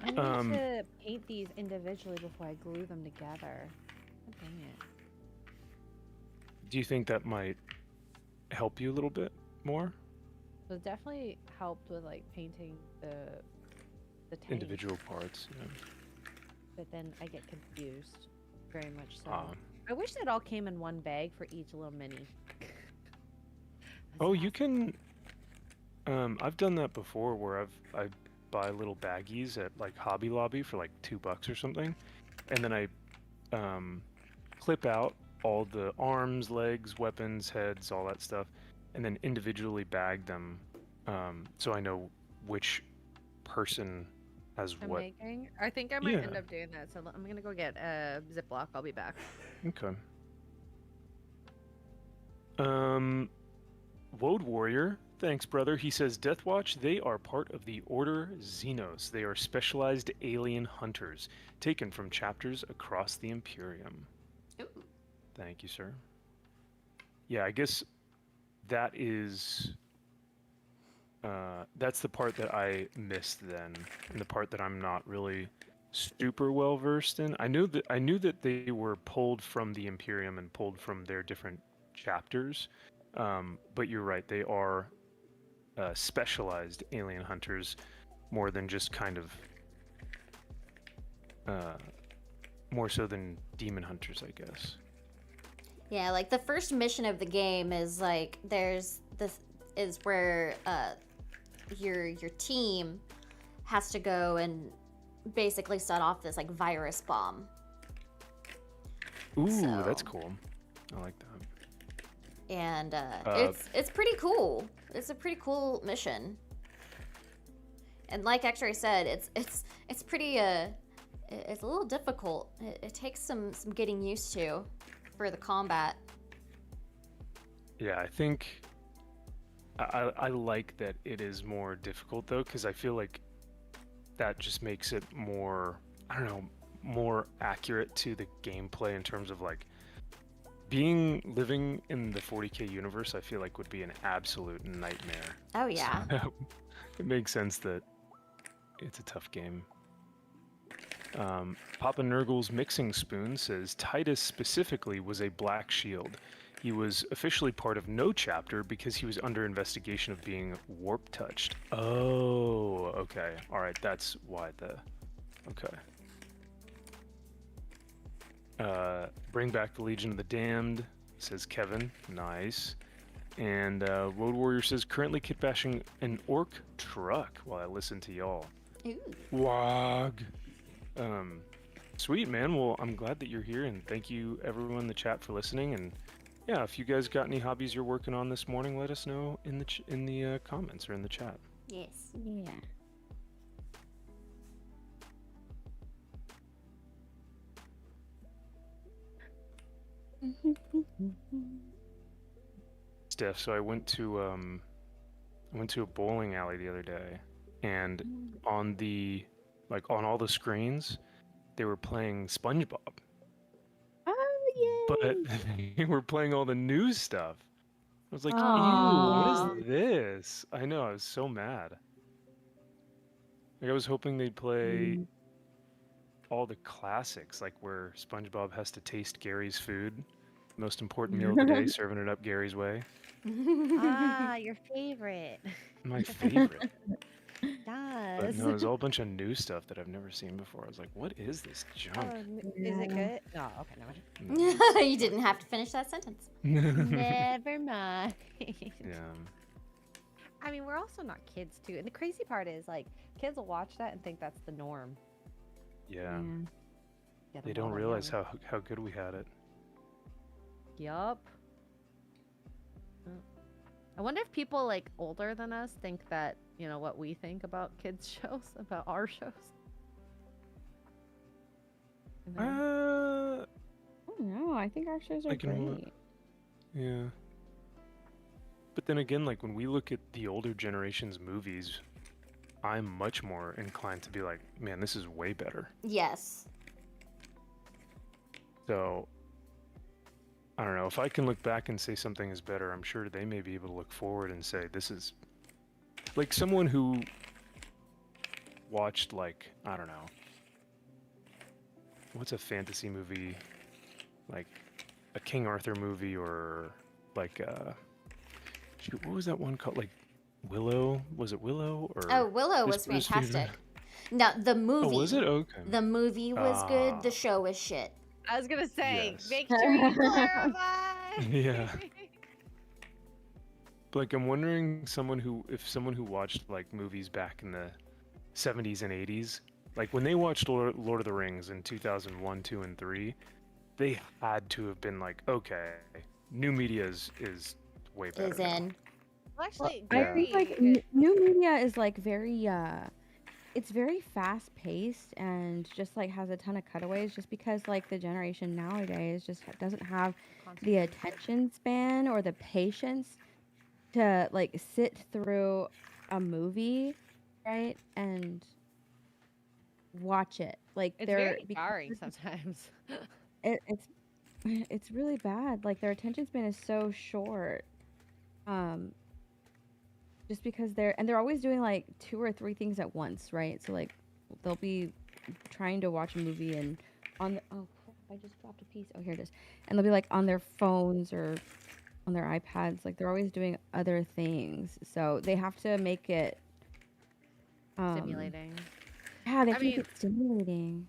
I need Um, to paint these individually before I glue them together. God dang it. Do you think that might help you a little bit more? So it definitely helped with like painting the tank, Individual parts. Yeah. but then I get confused, very much so. Ah. I wish that all came in one bag for each little mini. Oh, you can. I've done that before, where I buy little baggies at like Hobby Lobby for like $2 or something, and then I clip out all the arms, legs, weapons, heads, all that stuff, and then individually bag them, so I know which person has I'm what. making. I think I might Yeah. end up doing that. So I'm gonna go get a Ziploc. I'll be back. Okay. Woad Warrior, thanks, brother. He says, Deathwatch, they are part of the Order Xenos. They are specialized alien hunters, taken from chapters across the Imperium. Ooh. Thank you, sir. Yeah, I guess that is... that's the part that I missed then, and the part that I'm not really super well versed in. I knew that they were pulled from the Imperium and pulled from their different chapters, but you're right, they are specialized alien hunters more than just kind of more so than demon hunters, I guess. Yeah, like the first mission of the game is like there's this is where your team has to go and basically set off this like virus bomb. Ooh, So- that's cool. I like that. And it's pretty cool. It's a pretty cool mission. And like X-Ray said, it's pretty it's a little difficult. It takes some getting used to for the combat. Yeah, I think I like that it is more difficult though, because I feel like that just makes it more, I don't know, more accurate to the gameplay in terms of like living in the 40K universe. I feel like would be an absolute nightmare. Oh yeah. So, it makes sense that it's a tough game. Papa Nurgle's Mixing Spoon says Titus specifically was a Black Shield. He was officially part of no chapter because he was under investigation of being warp touched. Oh, okay. All right, that's why okay. Bring back the Legion of the Damned, says Kevin. Nice. And Road Warrior says currently kit bashing an orc truck while I listen to y'all. Ooh. Wog. Sweet, man. Well, I'm glad that you're here, and thank you everyone in the chat for listening. And yeah, if you guys got any hobbies you're working on this morning, let us know in the comments or in the chat. Yes. Yeah. Steph, so I went to a bowling alley the other day, and on on all the screens, they were playing SpongeBob, Oh, but yay! they were playing all the new stuff. I was like, ew, Aw. what is this? I know, I was so mad. Like, I was hoping they'd play all the classics, like where SpongeBob has to taste Gary's food, most important meal of the day, serving it up Gary's way. Ah, your favorite. My favorite. But Yes. no, there's a whole bunch of new stuff that I've never seen before. I was like, what is this Oh, junk? is it Yeah. good? No, okay, never mind. You didn't have to finish that sentence. Never mind. Yeah. I mean, we're also not kids too, and the crazy part is like kids will watch that and think that's the norm. Yeah. Get They them don't all realize young. how good we had it. Yup. I wonder if people like older than us think that, you know, what we think about kids shows, about our shows. You know? I don't know. I think our shows are Like in what? great. Yeah. But then again, like when we look at the older generation's movies, I'm much more inclined to be like, man, this is way better. Yes. So, I don't know. If I can look back and say something is better, I'm sure they may be able to look forward and say, this is. Like someone who watched, like, I don't know. What's a fantasy movie? Like a King Arthur movie or like, shoot, what was that one called? Like Willow? Was it Willow? Or Oh, Willow was This Steven- fantastic. No, the movie. Oh, was it? Okay. The movie was good. Ah. The show was shit. I was gonna say, Yes. make sure you clarify. Yeah. But, like, I'm wondering if someone who watched like movies back in the 70s and 80s, like when they watched Lord of the Rings in 2001, 2, and 3, they had to have been like, okay, new media is way better. Is now. in. Well, actually, I Yeah. think like new media is like very it's very fast paced and just like has a ton of cutaways just because like the generation nowadays just doesn't have the attention span or the patience to like sit through a movie, right? And watch it. Like it's they're very because jarring sometimes. it's really bad. Like their attention span is so short. Just because they're always doing like 2 or 3 things at once, right? So like they'll be trying to watch a movie and on the oh crap, I just dropped a piece. Oh, here it is. And they'll be like on their phones or on their iPads. Like they're always doing other things. So they have to make it Stimulating. Yeah, they I have to make mean- it stimulating.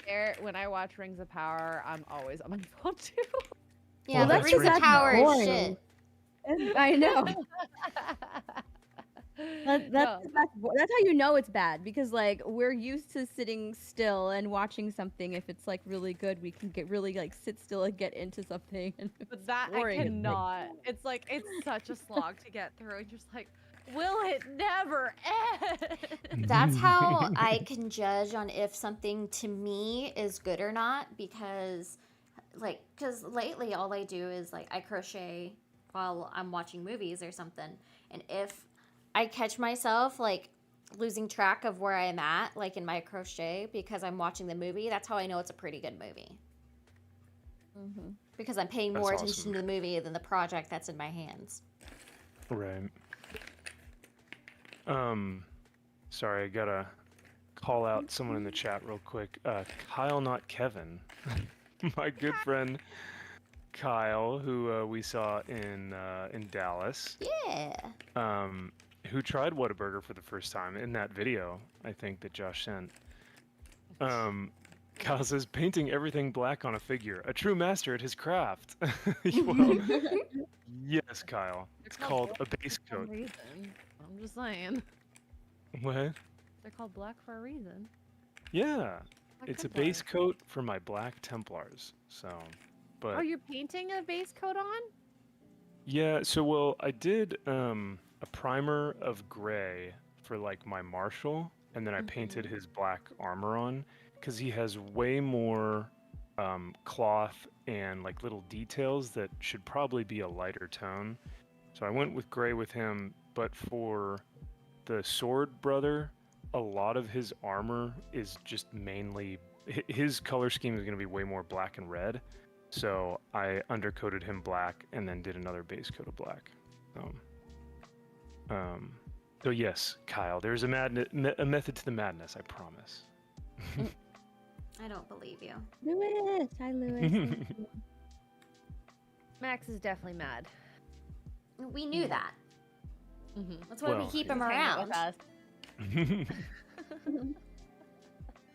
There, when I watch Rings of Power, I'm always on my phone too. Yeah, Well, the that's Rings of pretty Power is boring. shit. I know. No. That's how you know it's bad because like we're used to sitting still and watching something. If it's like really good, we can get really like sit still and get into something. And if But it's that boring, I it's like, cannot. It's like it's such a slog to get through. And you're just like, will it never end? That's how I can judge on if something to me is good or not because lately all I do is like I crochet while I'm watching movies or something, and if I catch myself like losing track of where I'm at like in my crochet because I'm watching the movie, that's how I know it's a pretty good movie Mhm. because I'm paying That's more awesome. attention to the movie than the project that's in my hands. Right. Sorry, I gotta call out someone in the chat real quick. Kyle, not Kevin. My good friend Kyle, who we saw in Dallas, Yeah. who tried Whataburger for the first time in that video, I think that Josh sent. Kyle says, painting everything black on a figure, a true master at his craft. Well, yes, Kyle. It's called a base For some coat. reason. I'm just saying. What? They're called black for a reason. Yeah, Black it's a Templars. base coat for my Black Templars. So, but Oh, you're painting a base coat on? yeah, so well, I did a primer of gray for like my Marshall, and then I painted his black armor on because he has way more cloth and like little details that should probably be a lighter tone. So I went with gray with him, but for the sword brother, a lot of his armor is just mainly his color scheme is going to be way more black and red. So I undercoated him black and then did another base coat of black. So yes, Kyle, there's a method to the madness, I promise. I don't believe you. Lewis. Hi, Lewis. Thank you. Max is definitely mad. We knew that. Mm-hmm. That's why we Well, keep him He's hanging around. with us.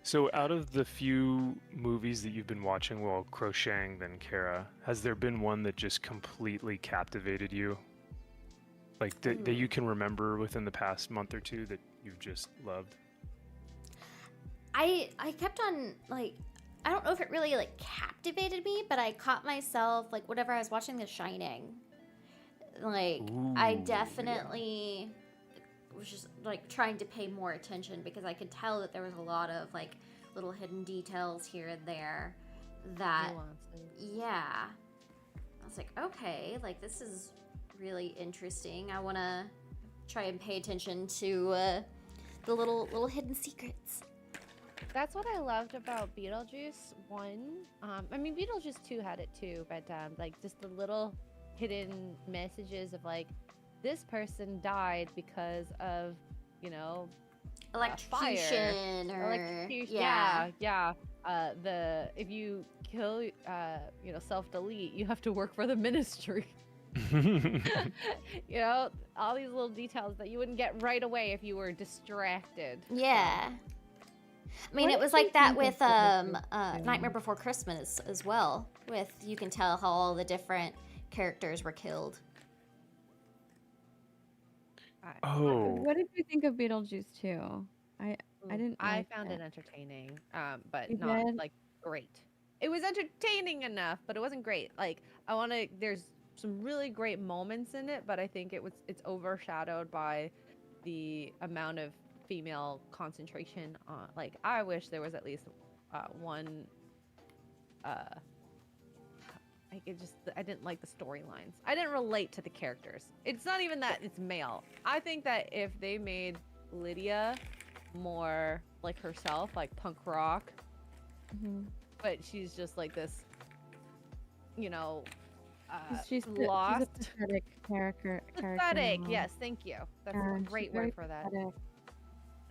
So, out of the few movies that you've been watching while crocheting, then Kara, has there been one that just completely captivated you? Like that you can remember within the past month or two that you've just loved? I kept on like, I don't know if it really like captivated me, but I caught myself like whenever I was watching The Shining, like I Ooh, definitely was just like trying to pay more attention because I could tell that there was a lot of like little hidden details here and there that Nuances. yeah. I was like, okay, like this is really interesting. I want to try and pay attention to the little hidden secrets. That's what I loved about Beetlejuice 1. I mean, Beetlejuice 2 had it too, but like just the little hidden messages of like, this person died because of, you know, Electrocution or electrocution. yeah. Yeah. The if you kill, you know, self-delete, you have to work for the ministry. You know, all these little details that you wouldn't get right away if you were distracted. Yeah. I mean, What it was did you like that think of with Beetlejuice too? Nightmare Before Christmas as well. With you can tell how all the different characters were killed. Oh, What did you think of Beetlejuice 2? I didn't I like found it. it entertaining, but You not did? like great. It was entertaining enough, but it wasn't great. Like I want to. There's some really great moments in it, but I think it's overshadowed by the amount of female concentration on. Like I wish there was at least one. I didn't like the storylines. I didn't relate to the characters. It's not even that it's male. I think that if they made Lydia more like herself, like punk rock, Mhm. but she's just like this, you know, She's lost. a pathetic character Pathetic. now. Yes, thank you. That's Yeah, a she's great very word for that. pathetic.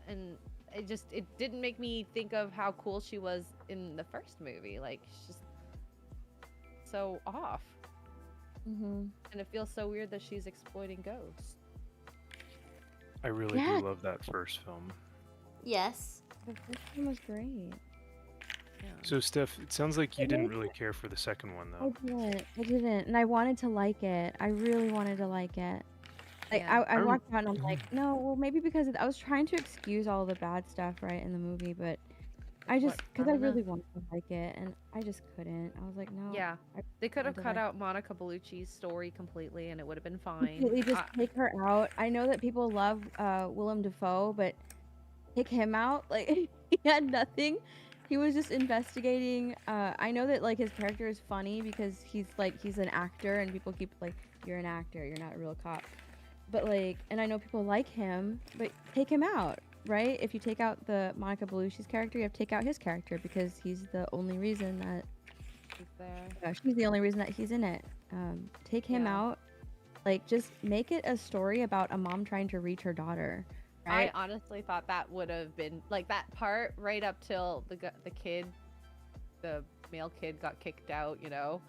And it didn't make me think of how cool she was in the first movie. Like she's just so off, Mhm. and it feels so weird that she's exploiting ghosts. I really Yeah. do love that first film. Yes. The first one was great. Yeah. So, Steph, it sounds like you I didn't like really care for the second one, I though. didn't. I didn't. And I wanted to like it. I really wanted to like it. Like Yeah. I I rem- walked out and I'm like, no, well maybe because I was trying to excuse all the bad stuff right in the movie, but I just because I don't know. really wanted to like it and I just couldn't. I was like, no. Yeah, I they could have wanted to cut like out Monica Bellucci's story completely, and it would have been fine. completely just take her out. I know that people love Willem Dafoe, but take him out. Like he had nothing. He was just investigating. I know that like his character is funny because he's an actor and people keep like, you're an actor, you're not a real cop. But like, and I know people like him, but take him out, right? If you take out the Monica Bellucci's character, you have to take out his character because he's the only reason that Is there? she's the only reason that he's in it. Take him Yeah. out. Like, just make it a story about a mom trying to reach her daughter, right? I honestly thought that would have been like that part right up till the kid, the male kid got kicked out, you know,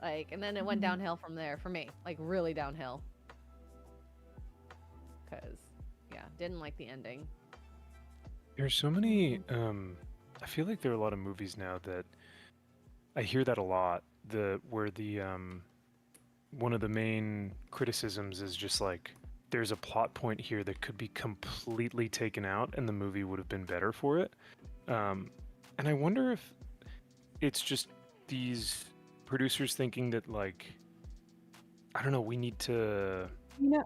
like, and then it went Mhm. downhill from there for me, like really downhill. Cause yeah, didn't like the ending. There's so many. I feel like there are a lot of movies now that I hear that a lot. Where the one of the main criticisms is just like there's a plot point here that could be completely taken out, and the movie would have been better for it. And I wonder if it's just these producers thinking that like I don't know, we need to You know,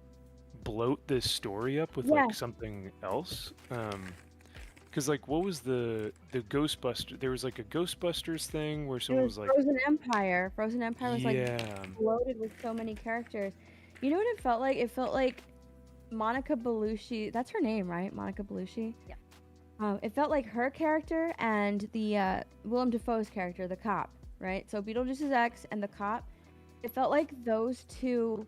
bloat this story up with Yeah. like something else. Because like, what was the Ghostbuster? There was like a Ghostbusters thing where it someone was was like, Frozen Empire. Frozen Empire was like yeah, loaded with so many characters. You know what it felt like? It felt like Monica Bellucci. That's her name, right? Monica Bellucci. Yeah. It felt like her character and the Willem Dafoe's character, the cop, right? So Beetlejuice's ex and the cop. It felt like those two.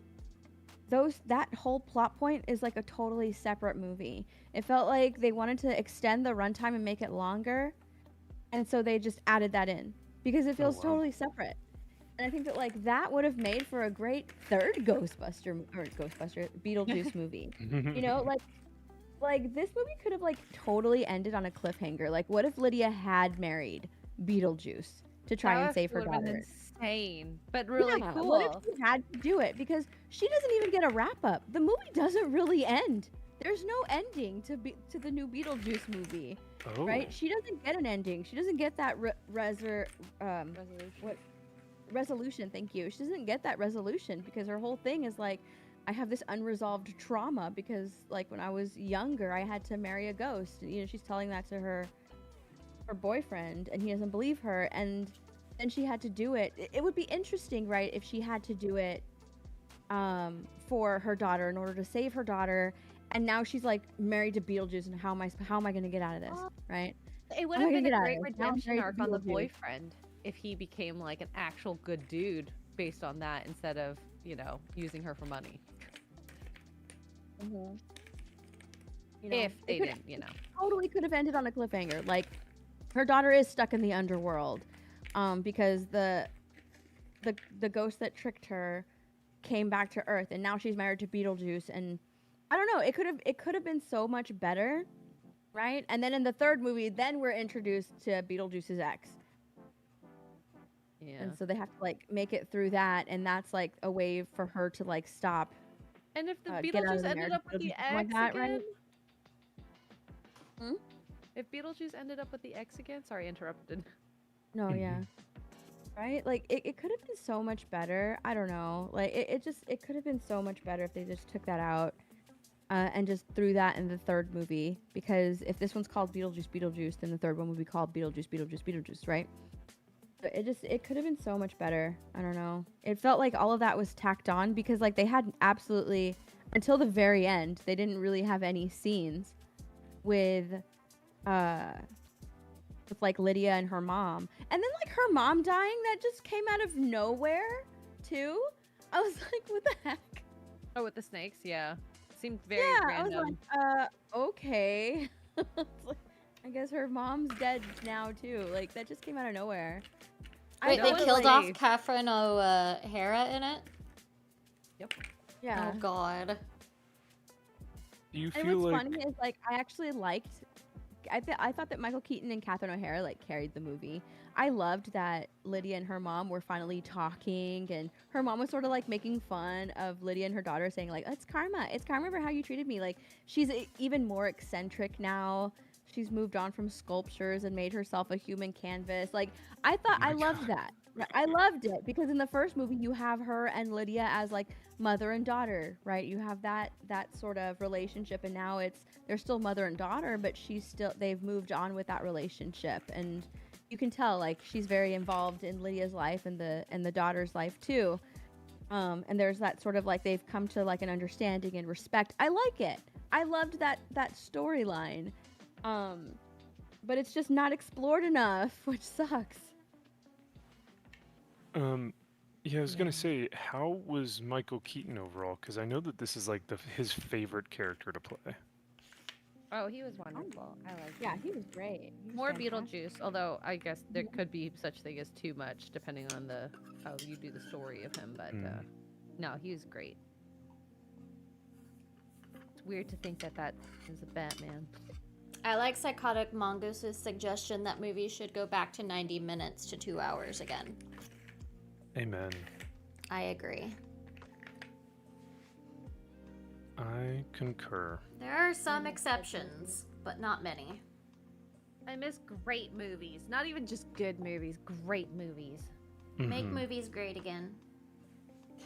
That whole plot point is like a totally separate movie. It felt like they wanted to extend the runtime and make it longer, and so they just added that in because it feels wow. totally separate. And I think that like that would have made for a great third Beetlejuice movie. You know, like this movie could have like totally ended on a cliffhanger. Like, what if Lydia had married Beetlejuice to try and save her That would've been daughter? insane, but really Yeah, cool. what if she had to do it? Because she doesn't even get a wrap up. The movie doesn't really end. There's no ending to the new Beetlejuice movie, Oh. right? She doesn't get an ending. She doesn't get that resolution. Thank you. She doesn't get that resolution because her whole thing is like, I have this unresolved trauma because like when I was younger, I had to marry a ghost. You know, she's telling that to her boyfriend, and he doesn't believe her, and then she had to do it. It would be interesting, right, if she had to do it for her daughter in order to save her daughter, and now she's like married to Beetlejuice, and how am I going to get out of this, right? It would How have am I been gonna a get out great of this? Now I'm redemption married to arc on the Beetlejuice. boyfriend if he became like an actual good dude based on that instead of, you know, using her for money. You know, If it they could- didn't, you know. totally could have ended on a cliffhanger. Like, her daughter is stuck in the underworld, because the ghost that tricked her came back to Earth, and now she's married to Beetlejuice. And I don't know, it could have been so much better, right? And then in the third movie, then we're introduced to Beetlejuice's ex, Yeah. and so they have to like make it through that, and that's like a way for her to like stop. And if the get out of Beetlejuice the ended marriage up with the Beetlejuice, something like ex that, right? again? Hmm? If Beetlejuice ended up with the ex again? Sorry, interrupted. No, yeah. Right? Like, it could have been so much better. I don't know. Like, it could have been so much better if they just took that out and just threw that in the third movie. Because if this one's called Beetlejuice, then the third one would be called Beetlejuice, right? But it could have been so much better. I don't know. It felt like all of that was tacked on because, like, they had absolutely, until the very end, they didn't really have any scenes with like Lydia and her mom, and then like her mom dying, that just came out of nowhere too. I was like, what the heck? Oh, with the snakes? Yeah. Seemed very Yeah, random. I was like, okay. It's like, I guess her mom's dead now too. Like, that just came out of nowhere. Wait, know they it's killed like- off Catherine O'Hara in it? Yeah. Oh god. Do you And feel what's like funny is like I actually liked. I thought that Michael Keaton and Catherine O'Hara like carried the movie. I loved that Lydia and her mom were finally talking, and her mom was sort of like making fun of Lydia and her daughter, saying like, "It's karma for how you treated me." Like, she's even more eccentric now. She's moved on from sculptures and made herself a human canvas. Like, I thought Oh my I loved that. I loved it because in the first movie you have her and Lydia as like mother and daughter, right? You have that sort of relationship, and now they're still mother and daughter, but they've moved on with that relationship, and you can tell like she's very involved in Lydia's life and the daughter's life too. And there's that sort of like they've come to like an understanding and respect. I like it. I loved that storyline. But it's just not explored enough, which sucks. yeah, I was gonna say, how was Michael Keaton overall? Because I know that this is like his favorite character to play. Oh, he was wonderful. I like Yeah, him. he was great. He was More fantastic. Beetlejuice, although I guess there could be such thing as too much depending on how you do the story of him. But no, he was great. It's weird to think that is a Batman. I like Psychotic Mongoose' suggestion that movies should go back to 90 minutes to 2 hours again. Amen. I agree. I concur. There are some exceptions, but not many. I miss great movies. Not even just good movies, great movies. Make Mhm. movies great again.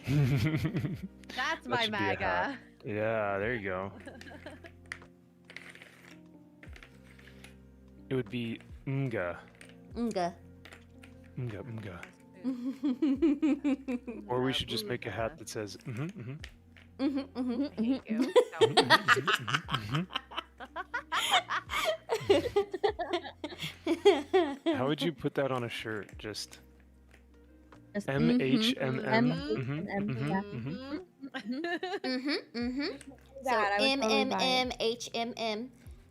That's That my should be a hat. MAGA. Yeah, there you go. It would be Nga. Nga. Nga. Or we should just make a hat that says Thank you. How would you put that on a shirt? Just Just MHMM. So That, I would totally buy it. MMMHMM.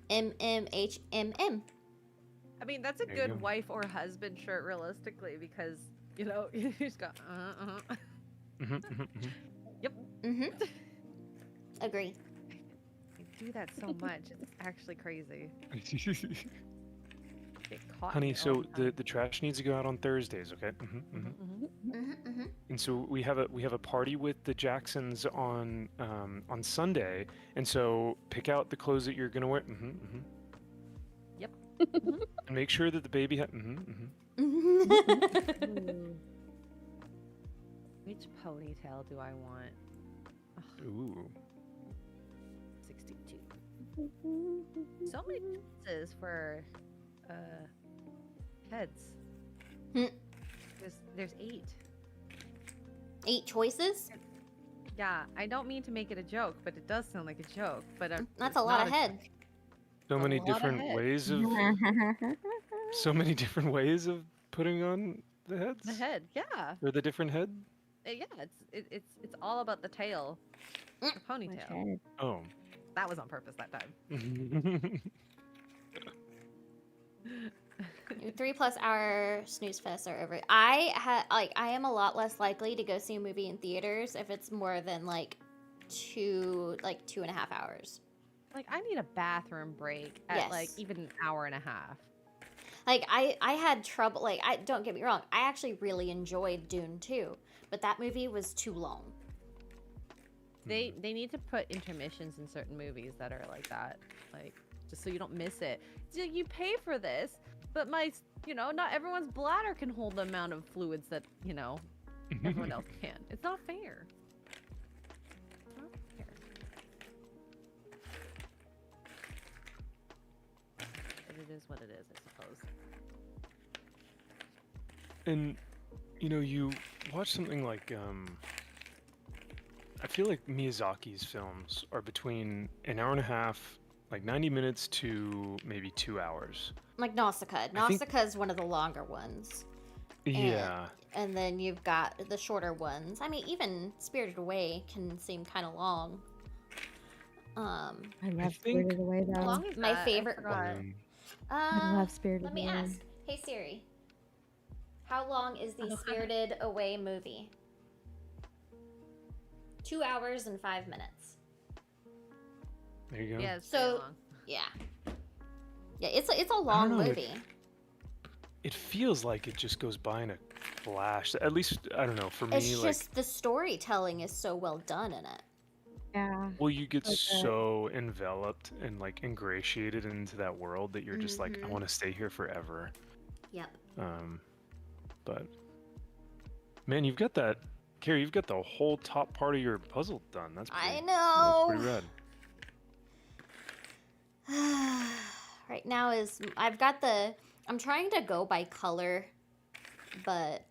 MMHMM. I mean, that's a There you good go. wife or husband shirt, realistically, because you know you just go. Mhm, mhm, Mm-hmm. Agree. I do that so much. It's actually crazy. mhm. Get caught in Honey, it all so the time. the trash needs to go out on Thursdays, okay? Hmm. Mm-hmm. Mm-hmm. And so we have a party with the Jacksons on Sunday, and so pick out the clothes that you're gonna wear. Yep. And make sure that the baby Mm-hmm. Ooh. Which ponytail do I want? Ugh, Ooh. 62. So many choices for heads. Hmm. There's 8. 8 choices? Yeah, I don't mean to make it a joke, but it does sound like a joke. But That's it's a lot not of head. So A many lot of different heads. ways of so many different ways of putting on the heads. The head, yeah. Or the different head. Yeah, it's all about the tail, the Much ponytail. head. Oh. That was on purpose that time. Your 3+ hour snooze fests are over. I am a lot less likely to go see a movie in theaters if it's more than like 2.5 hours. Like I need a bathroom break at like Yes. even an hour and a half. Like I had trouble. Like I don't get me wrong. I actually really enjoyed Dune 2, but that movie was too long. They need to put intermissions in certain movies that are like that, like just so you don't miss it. So you pay for this, but not everyone's bladder can hold the amount of fluids that everyone else can. It's not fair. It's not fair. But it is what it is, I suppose. And you watch something like I feel like Miyazaki's films are between an hour and a half, like 90 minutes to maybe 2 hours. Like Nausicaa. I think- Nausicaa is one of the longer ones. Yeah. And then you've got the shorter ones. I mean, even Spirited Away can seem kind of long. I love think- Spirited Away How though. long is My that? I favorite forgot. I love Spirited Let me Away. ask. Hey Siri. How long is the Spirited Away movie? 2 hours and 5 minutes. There you go. Yeah, it's So- very long. Yeah. Yeah, it's a long know, movie. It feels like it just goes by in a flash. At least I don't know. For me, It's like, just the storytelling is so well done in it. Yeah. well, you get Okay. so enveloped and like ingratiated into that world that you're just like, I Mhm. want to stay here forever. Yep. But man, you've got that, Carrie. You've got the whole top part of your puzzle done. That's pretty, I That's know. pretty rad. Right now I'm trying to go by color, but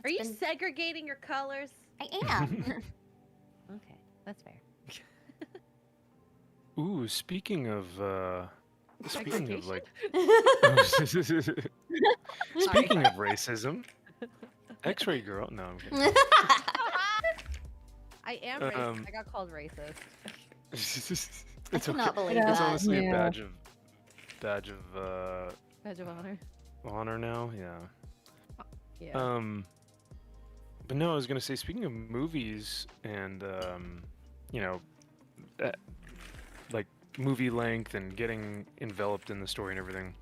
Are you been- segregating your colors? I am. Okay, that's fair. Ooh, speaking of like, speaking of racism, X-ray girl. No, I'm kidding. I am racist. Um, I got called racist. I It's cannot okay. believe Yeah. It's that. honestly a Yeah. badge of Badge of honor. honor now. Yeah. Yeah. But no, I was gonna say, speaking of movies and like movie length and getting enveloped in the story and everything,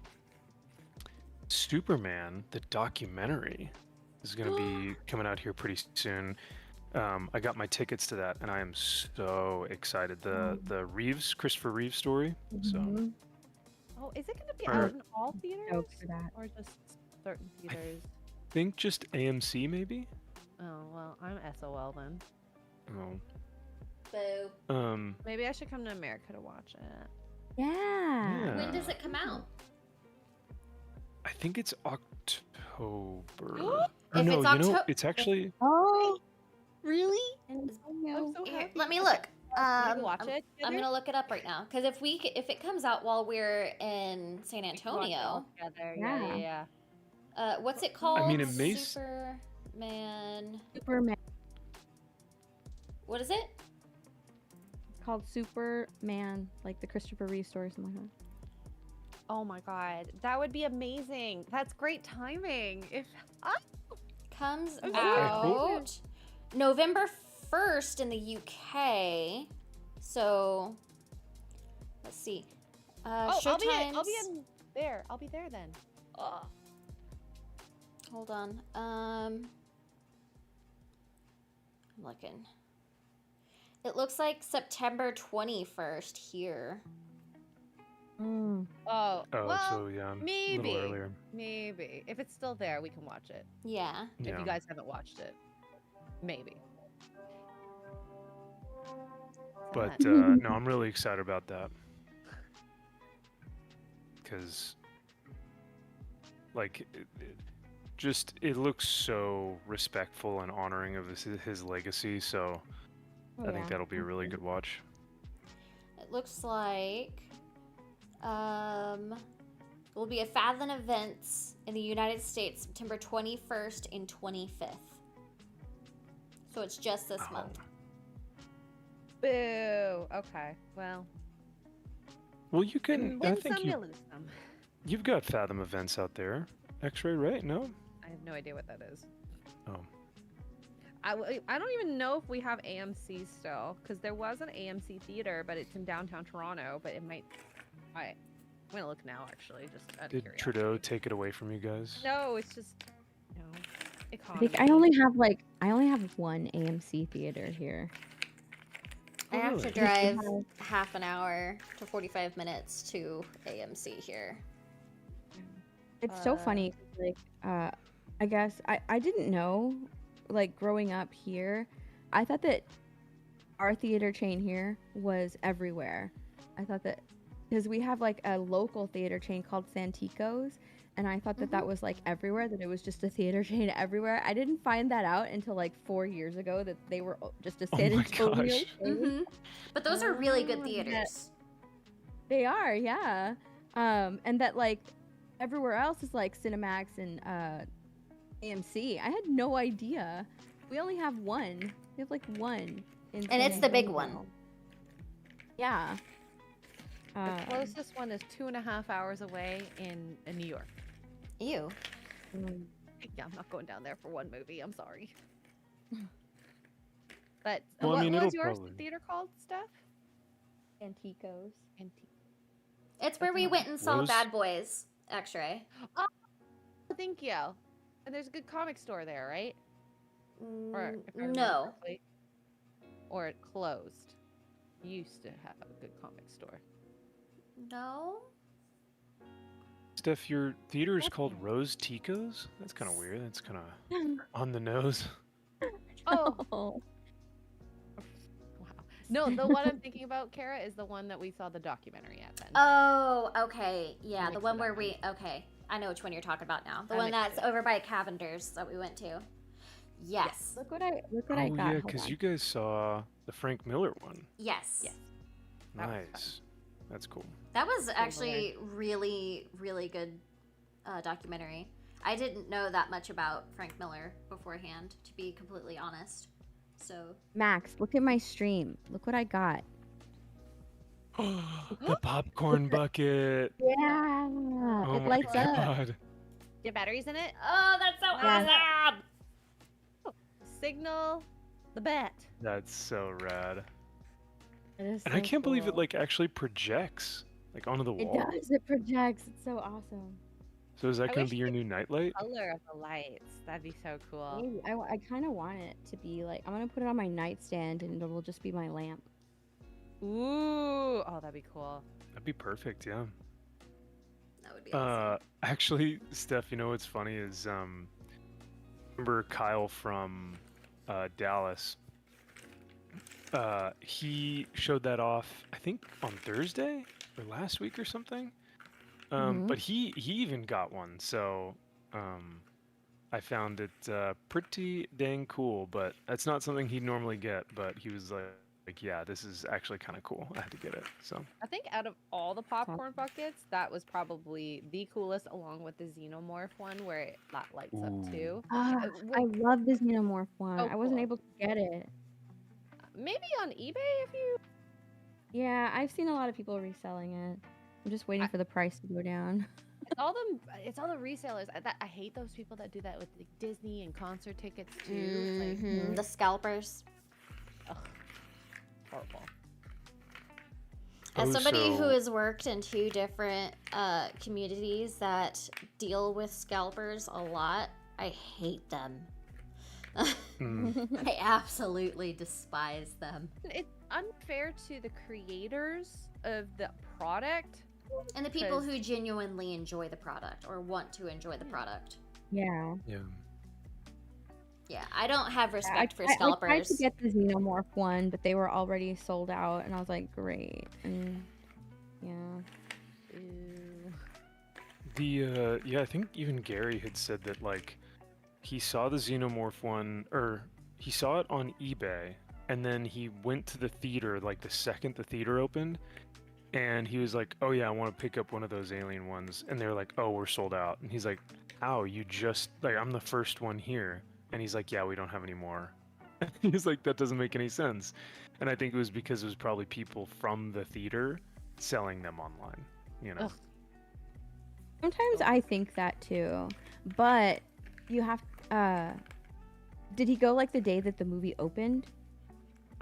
Superman the documentary is gonna be coming out here pretty soon. I got my tickets to that, and I am so excited. The Christopher Reeves story. So Mhm. Oh, is it going to be for- out in all theaters? Stoked for that. Or just certain theaters? think just AMC maybe. Oh, well, I'm SOL then. Oh. Boo. Maybe I should come to America to watch it. Yeah. Yeah. When does it come out? I think it's October. If no, it's Octo- it's actually Oh, Really? I'm so Here, happy. let me look. Can we watch I'm, it I'm together? gonna look it up right now because if it comes out while we're in San We can watch it all Antonio, together. Yeah. Yeah. what's it called? mean, it may Superman. Superman. What is it? It's called Superman, like the Christopher Reeve story, something like that. Oh my god, that would be amazing. That's great timing. If Comes I'm so out November 1st in the UK. So let's see. I'll be Showtime's- in there. I'll be there then. Oh. Hold on. I'm looking. It looks like September 21st here. Mm. Oh, Oh, well, so yeah, a maybe. little earlier. Maybe. If it's still there, we can watch it. Yeah. If Yeah. you guys haven't watched it. Maybe. But Sad. no, I'm really excited about that because, like, it looks so respectful and honoring of his legacy. So Oh, I think yeah. that'll be a really good watch. It looks like will be a Fathom events in the United States September 21st and 25th. So it's just this Oh. month. Boo. Okay. Well, Well, you can. I win think some, you lose some. you've got Fathom events out there. X-ray, right? No. I have no idea what that is. Oh. I don't even know if we have AMC still, because there was an AMC theater, but it's in downtown Toronto. But it might. I'm gonna look now, actually, just out of Did curiosity. Trudeau take it away from you guys? No, it's just I economy. think I only have one AMC theater here. I Oh, have really? to drive half an hour to 45 minutes to AMC here. It's so funny. 'Cause, like, I guess I didn't know, like, growing up here, I thought that our theater chain here was everywhere. I thought that because we have like a local theater chain called Santikos, and I thought that that was like everywhere, that it was just a theater chain everywhere. I didn't find that out until like 4 years ago that they were just a Oh San my Antonio gosh. chain. Hmm But those are really good Oh, theaters. They are, yeah. And that like everywhere else is like Cinemax and AMC. I had no idea. We only have one. We have like one. In And it's the big Antonio. one. Yeah. The closest one is 2.5 hours away in New York. Ew. Mm, Yeah, I'm not going down there for one movie. I'm sorry. But Well, I what mean, was it'll your probably- theater called, Steph? Anticos. It's where we not- went and saw Rose? Bad Boys X-Ray. Thank you. And there's a good comic store there, right? Or if I remember No. correctly. Or it closed. Used to have a good comic store. No. Steph, your theater is called Rose Tico's? That's kind of weird. That's kind of on the nose. Oh, Oh. wow. No, the one I'm thinking about, Kara, is the one that we saw the documentary at then. Oh, okay. Yeah, the mixed one it where up. we. Okay, I know which one you're talking about now. The I one mixed that's it up. over by Cavender's that we went to. Yes. Look what I Oh got. yeah, Hold because on. you guys saw the Frank Miller one. Yes. Yes. That was fun. Nice. That's cool. That was actually really, really good documentary. I didn't know that much about Frank Miller beforehand, to be completely honest. So Max, look at my stream. Look what I got. The popcorn bucket. Yeah. Oh it my lights up. god. Your batteries in it? Oh, that's so Yeah. awesome! Signal the bat. That's so rad. It is And I so can't believe it cool. like actually projects like onto the It wall. does. It projects. It's so awesome. So is that I going wish to be your it- new nightlight? Color of the lights. That'd be so cool. Maybe. I kind of want it to be like, I'm gonna put it on my nightstand and it'll just be my lamp. Ooh. Oh, that'd be cool. That'd be perfect, yeah. That would be awesome. Actually, Steph, you know what's funny is remember Kyle from Dallas? He showed that off, I think, on Thursday or last week or something. Mhm. But he even got one, so I found it pretty dang cool. But that's not something he'd normally get. But he was like, yeah, this is actually kind of cool. I had to get it. So I think out of all the popcorn buckets, that was probably the coolest, along with the Xenomorph one, where it lights up too. Ah, w- I love the Xenomorph one. Oh, I wasn't cool. able to get it. Maybe on eBay if you. Yeah, I've seen a lot of people reselling it. I'm just waiting for the price to go down. It's all the resellers. I hate those people that do that with like, Disney and concert tickets too. It's like, Mhm, the scalpers. ugh, horrible. As Oh, somebody who so- has worked in 2 different communities that deal with scalpers a lot, I hate them. Mm. I absolutely despise them. It's unfair to the creators of the product. And the people Because- who genuinely enjoy the product or want to enjoy the product. Yeah. Yeah. Yeah, I don't have respect for I tried scalpers. to get the Xenomorph one, but they were already sold out, and I was like, great. And yeah. Ew. I think even Gary had said that like he saw the Xenomorph one, or he saw it on eBay, and then he went to the theater like the second the theater opened, and he was like, "Oh yeah, I want to pick up one of those alien ones," and they're like, "Oh, we're sold out," and he's like, "How? You just like I'm the first one here," and he's like, "Yeah, we don't have any more." He's like, "That doesn't make any sense," and I think it was because it was probably people from the theater selling them online, you know. Ugh. Sometimes I think that too, but you have. Did he go like the day that the movie opened?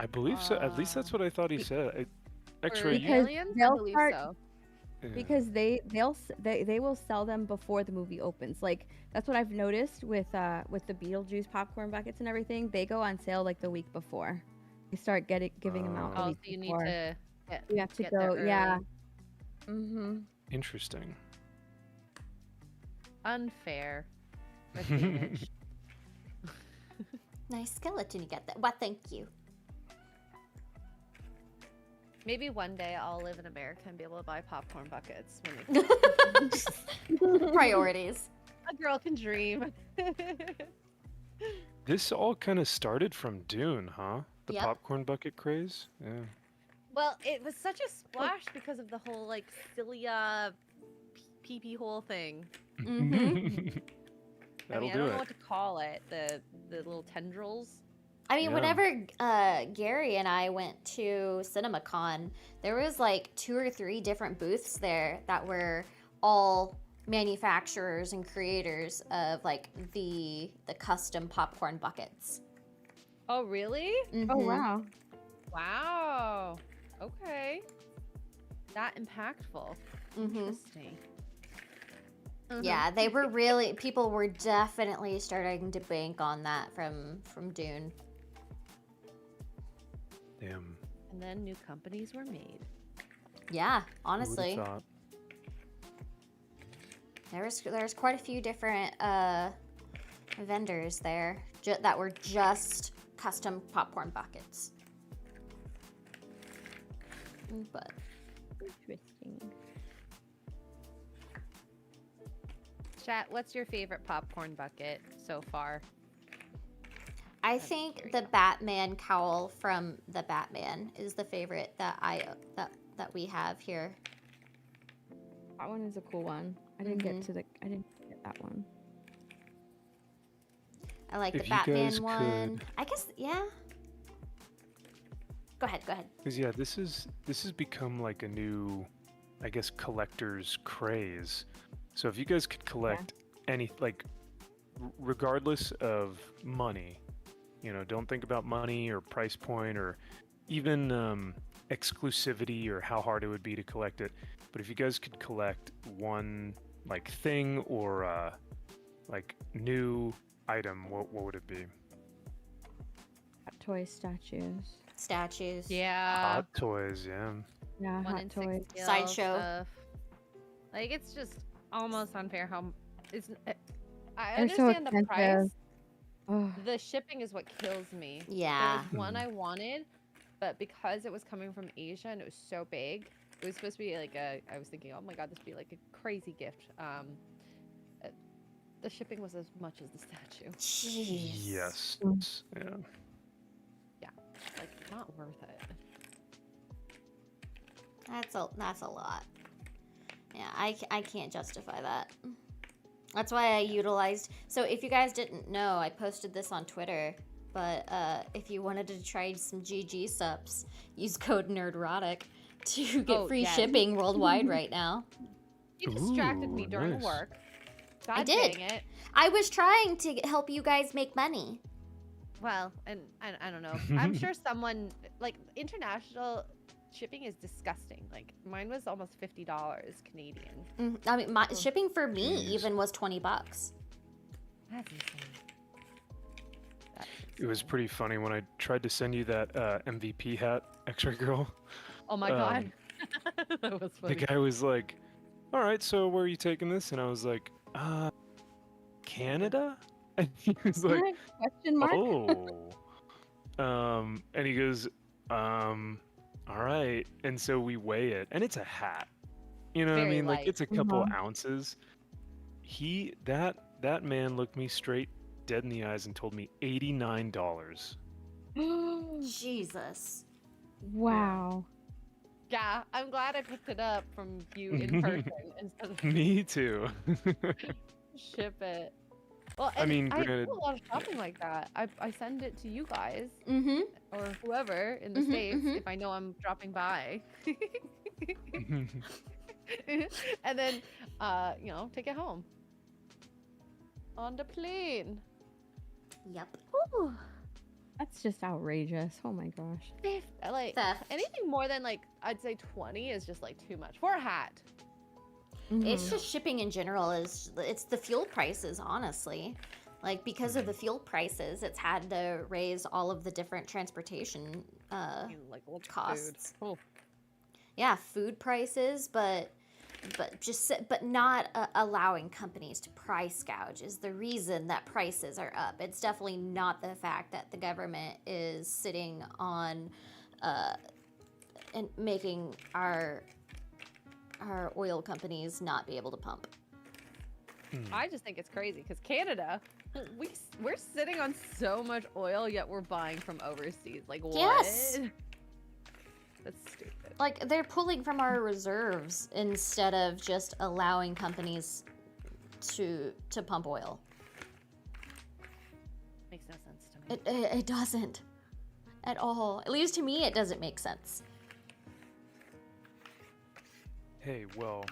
I believe so. At least that's what I thought he said. For X-ray, you, Because aliens, I they'll believe start- so. yeah. Because they will sell them before the movie opens. Like that's what I've noticed with the Beetlejuice popcorn buckets and everything. They go on sale like the week before. They start giving them out the Oh, week so you need before. to get, You have to get there go. Yeah. early. Mm-hmm. Interesting. Unfair. for the image. Nice skeleton you got that. Well, thank you. Maybe one day I'll live in America and be able to buy popcorn buckets. When they... Priorities. A girl can dream. This all kind of started from Dune, huh? The Yep. popcorn bucket craze. Yeah. Well, it was such a splash because of the whole like Cilia pee hole thing. Mhm. I That'll mean, I do don't know it. what to call it. The little tendrils. I mean, Yeah. whenever Gary and I went to CinemaCon, there was like 2 or 3 different booths there that were all manufacturers and creators of like the custom popcorn buckets. Oh, really? Oh Mhm. wow. Wow. Okay. That impactful. Mhm. Interesting. Yeah, they were really. People were definitely starting to bank on that from Dune. Damn. And then new companies were made. Yeah, Who would've honestly, thought? there's quite a few different vendors there that were just custom popcorn buckets. But Interesting. Chat, what's your favorite popcorn bucket so far? I I'm think curious. the Batman cowl from the Batman is the favorite that that we have here. That one is a cool one. I didn't get that one. I like If the you guys Batman one. could- I guess yeah. Go ahead. Because yeah, this has become like a new, I guess, collector's craze. So if you guys could collect any, like, regardless of money, you know, don't think about money or price point or even exclusivity or how hard it would be to collect it. But if you guys could collect one like thing or like new item, what would it be? Hot toy statues. Statues. Yeah. Hot toys, yeah. Yeah, One hot in toys. 6 scale Sideshow. stuff. Like it's just almost unfair how it's. I They're so understand the price. expensive. Oh, The shipping is what kills me. Yeah. There was one I wanted, but because it was coming from Asia and it was so big, it was supposed to be like I was thinking, oh my god, this would be like a crazy gift. The shipping was as much as the statue. Jeez. Yes. Mm. Yeah. Like not worth it. That's a lot. Yeah, I can't justify that. That's why I utilized. So if you guys didn't know, I posted this on Twitter. But if you wanted to try some GG subs, use code NERDROTIC. to get Oh, free yes. shipping worldwide right now. You distracted me Ooh, during nice. work. God I did. dang it. I was trying to help you guys make money. Well, and I don't know. I'm sure someone like international shipping is disgusting. Like mine was almost $50 Canadian. I mean, my shipping for me Jeez. even was $20. That's insane. That's It was insane. pretty funny when I tried to send you that MVP hat, X-ray girl. Oh my god. That was The funny. guy was like, "All right, so where are you taking this?" And I was like, Canada." And he was like, Question mark? "Oh." And he goes, all right. And so we weigh it, and it's a hat. You know what I Very mean? Like light. it's a couple Mhm. ounces. That man looked me straight dead in the eyes and told me $89. Jesus. Wow. Yeah, I'm glad I picked it up from you in person instead of Me too. ship it. Well, I and mean, I granted- do a lot of shopping like that. I send it to you guys Mm-hmm. or whoever in the Mhm, States mhm. if I know I'm dropping by. And then, take it home. On the plane. Yep. Whew. That's just outrageous. Oh my gosh. Like, Theft. anything more than, like, I'd say 20 is just, like, too much. For a hat. It's Mhm. just shipping in general it's the fuel prices, honestly. Like because of the fuel prices, it's had to raise all of the different transportation Like, look at costs. food. Oh. Yeah, food prices, but not allowing companies to price gouge is the reason that prices are up. It's definitely not the fact that the government is sitting on and making our oil companies not be able to pump. I just think it's crazy because Canada, we're sitting on so much oil, yet we're buying from overseas. Like, what? Yes. That's stupid. Like they're pulling from our reserves instead of just allowing companies to pump oil. Makes no sense to me. It doesn't at all. At least to me, it doesn't make sense. Hey, well,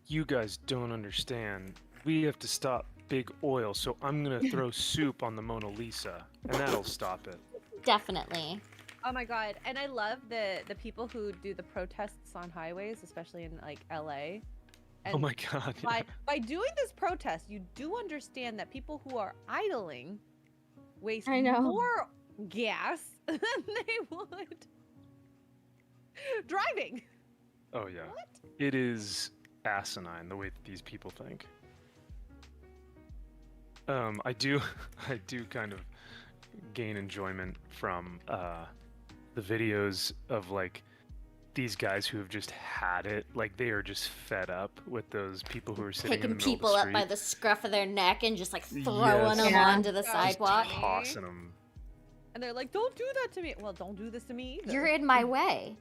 you guys don't understand. We have to stop big oil, so I'm gonna throw soup on the Mona Lisa, and that'll stop it. Definitely. Oh my god! And I love the people who do the protests on highways, especially in like LA. And Oh my god. by by doing this protest, you do understand that people who are idling waste I know. more gas than they would driving. Oh yeah. What? It is asinine the way that these people think. I do kind of gain enjoyment from the videos of like these guys who have just had it, like they are just fed up with those people who are sitting in the Picking middle people of the up street, by the scruff of their neck and just like throwing Yes. them Yeah. onto the Just sidewalk. toss- tossing them. And they're like, "Don't do that to me." Well, don't do this to me either. You're in my way.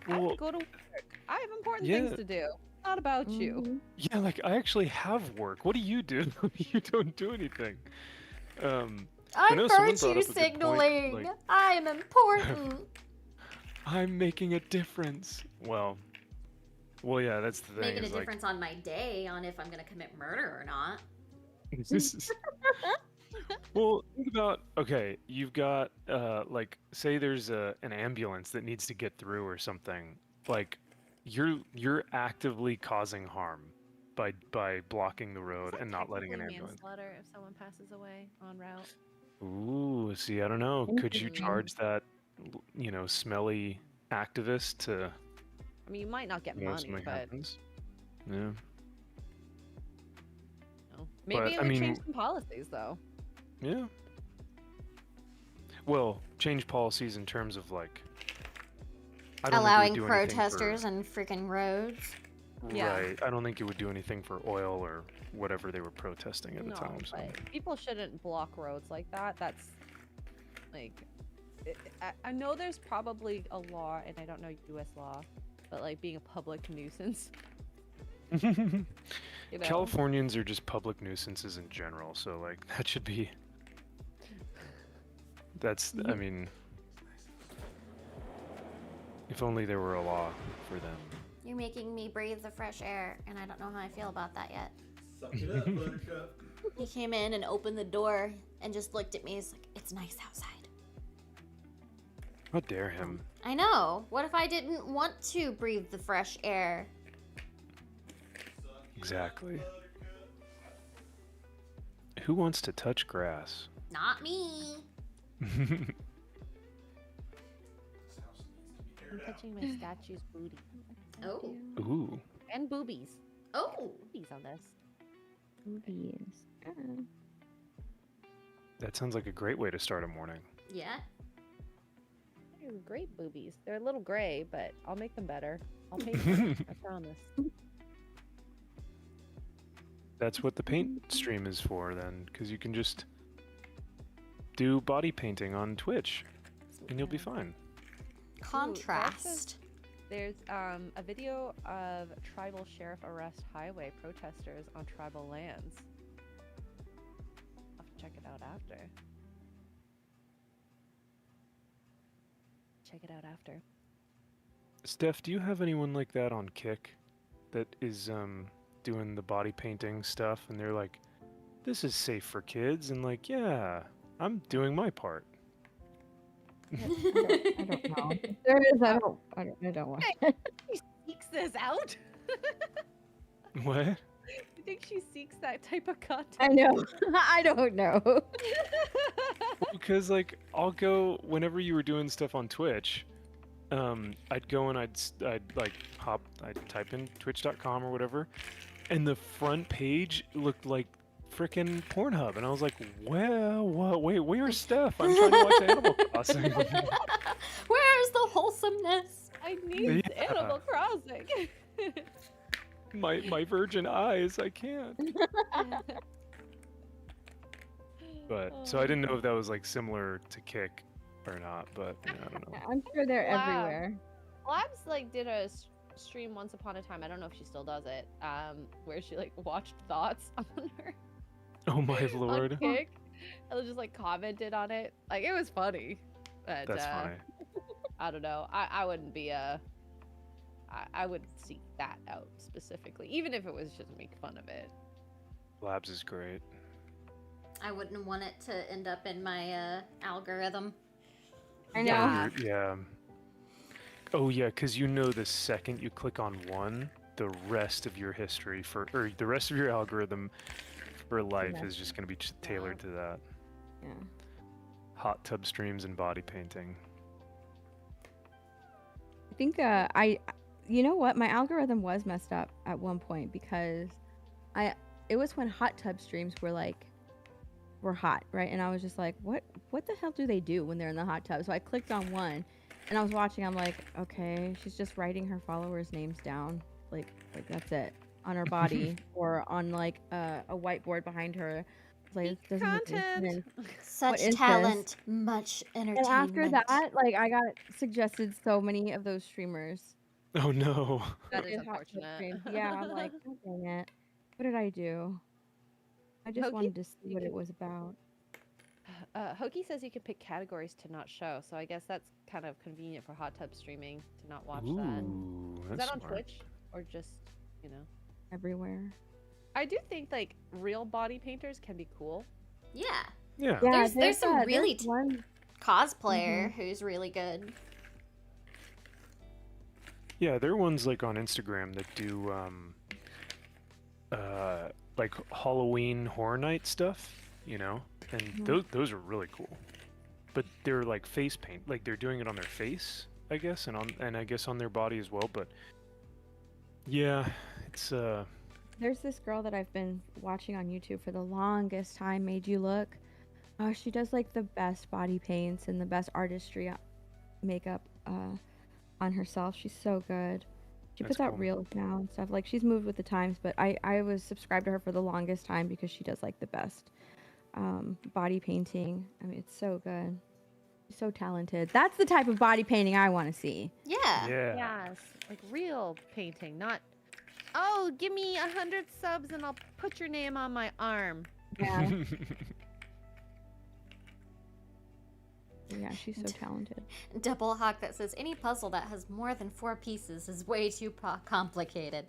I have Well, to go to work. I have important yeah. things to do. It's not about you. Mhm. Yeah, like I actually have work. What do? You don't do anything. I'm know someone virtue brought up a good point, signaling. like- I am important. I'm making a difference. Well, yeah, that's the thing. Making a is, like, difference on my day on if I'm gonna commit murder or not. This is- well, think about, okay, you've got like say there's an ambulance that needs to get through or something. Like you're actively causing harm by blocking the road and not letting an Technically ambulance. manslaughter if someone passes away en route. Ooh, see, I don't know. Could you Interesting. charge that smelly activist to I mean, you might not get if money, something but happens? Yeah. maybe But, it I would change mean- some policies, though. Yeah. Well, change policies in terms of like I don't think it would Allowing do anything protesters and freaking roads. for, Yeah. Right. I don't think it would do anything for oil or whatever they were protesting at the No, time. So. but people shouldn't block roads like that. That's like, I know there's probably a law, and I don't know U.S. law, but like being a public nuisance. You know? Californians are just public nuisances in general, so like that should be. That's I mean. If only there were a law for them. You're making me breathe the fresh air, and I don't know how I feel about that yet. Suck it up, Buttercup. He came in and opened the door and just looked at me. He's like, "It's nice outside." How dare him? I know. What if I didn't want to breathe the fresh air? Exactly. Who wants to touch grass? Not me. This house needs to be I'm aired out. touching my statue's booty Oh. Ooh. and boobies. Oh. Boobies on this. Movies. That sounds like a great way to start a morning. Yeah. They're great boobies. They're a little gray, but I'll make them better. I'll paint them. I promise. That's what the paint stream is for then, because you can just do body painting on Twitch and you'll be fine. Contrast. There's a video of tribal sheriff arrest highway protesters on tribal lands. I'll have to check it out after. Check it out after. Steph, do you have anyone like that on Kick that is doing the body painting stuff and they're like, this is safe for kids, and like, yeah, I'm doing my part. I don't know. If there is, I don't watch it. She seeks this out? What? You think she seeks that type of content? I know. I don't know. Because like I'll go whenever you were doing stuff on Twitch, I'd go and I'd type in twitch.com or whatever, and the front page looked like frickin' Pornhub, and I was like, well, what? Wait, where's Steph? I'm trying to watch Animal Crossing. Where's the wholesomeness? I need Yeah. Animal Crossing. my virgin eyes, I can't. But so I didn't know if that was like similar to Kick or not, but yeah, I don't know. I'm sure they're Wow. everywhere. Labs like did a stream once upon a time. I don't know if she still does it. Where she like watched thoughts on her Oh my on lord, Kick, and just like commented on it. Like it was funny. But that's funny. I don't know. I wouldn't be a. I would seek that out specifically, even if it was just to make fun of it. Labs is great. I wouldn't want it to end up in my algorithm. I know. Yeah. Yeah. Oh yeah, because you know the second you click on one, the rest of your history or the rest of your algorithm for life Yeah. is just going to be tailored to that. Yeah. Hot tub streams and body painting. I think you know what? My algorithm was messed up at one point because it was when hot tub streams were hot, right? And I was just like, what the hell do they do when they're in the hot tub? So I clicked on one and I was watching, I'm like, okay, she's just writing her followers' names down. Like that's it. On her body or on like a whiteboard behind her. It's like, it doesn't make any Content. sense. Such is this? talent, much And entertainment. after that, like I got suggested so many of those streamers. Oh no. That that is did hot tub unfortunate. streams. Yeah, I'm like, oh, dang it. What did I do? I just Hokey? wanted to see You what can- it was about. Hokey says you can pick categories to not show, so I guess that's kind of convenient for hot tub streaming to not watch that. Ooh, Is that's that on smart. Twitch or just, Everywhere. I do think like real body painters can be cool. Yeah. Yeah. Yeah, There's some really there's one. Cosplayer who's really good. Yeah, there are ones like on Instagram that do like Halloween Horror Night stuff, you know, and those are really cool. But they're like face paint, like they're doing it on their face, I guess, and I guess on their body as well. But yeah, it's There's this girl that I've been watching on YouTube for the longest time. Made You Look. Oh, she does like the best body paints and the best artistry makeup on herself. She's so good. She That's puts out cool. reels now and stuff. Like she's moved with the times, but I was subscribed to her for the longest time because she does like the best body painting. I mean, it's so good. She's so talented. That's the type of body painting I want to see. Yeah. yeah. Yes, like real painting, not. Oh, give me 100 subs and I'll put your name on my arm. Yeah. Yeah, she's so talented. Double Hawk that says any puzzle that has more than 4 pieces is way too complicated.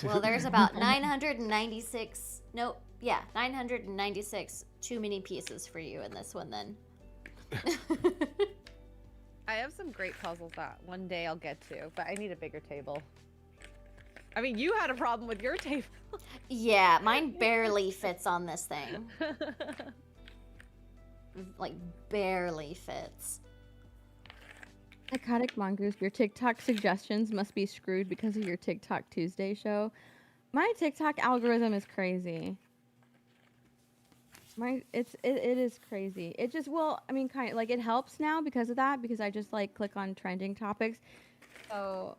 Well, there's about 996. Nope. Yeah, 996 too many pieces for you in this one then. I have some great puzzles that one day I'll get to, but I need a bigger table. I mean, you had a problem with your table. Yeah, mine barely fits on this thing. Like, barely fits. Psychotic Mongoose, your TikTok suggestions must be screwed because of your TikTok Tuesday show. My TikTok algorithm is crazy. It is crazy. It just, well, I mean, kind of like it helps now because of that, because I just like click on trending topics. So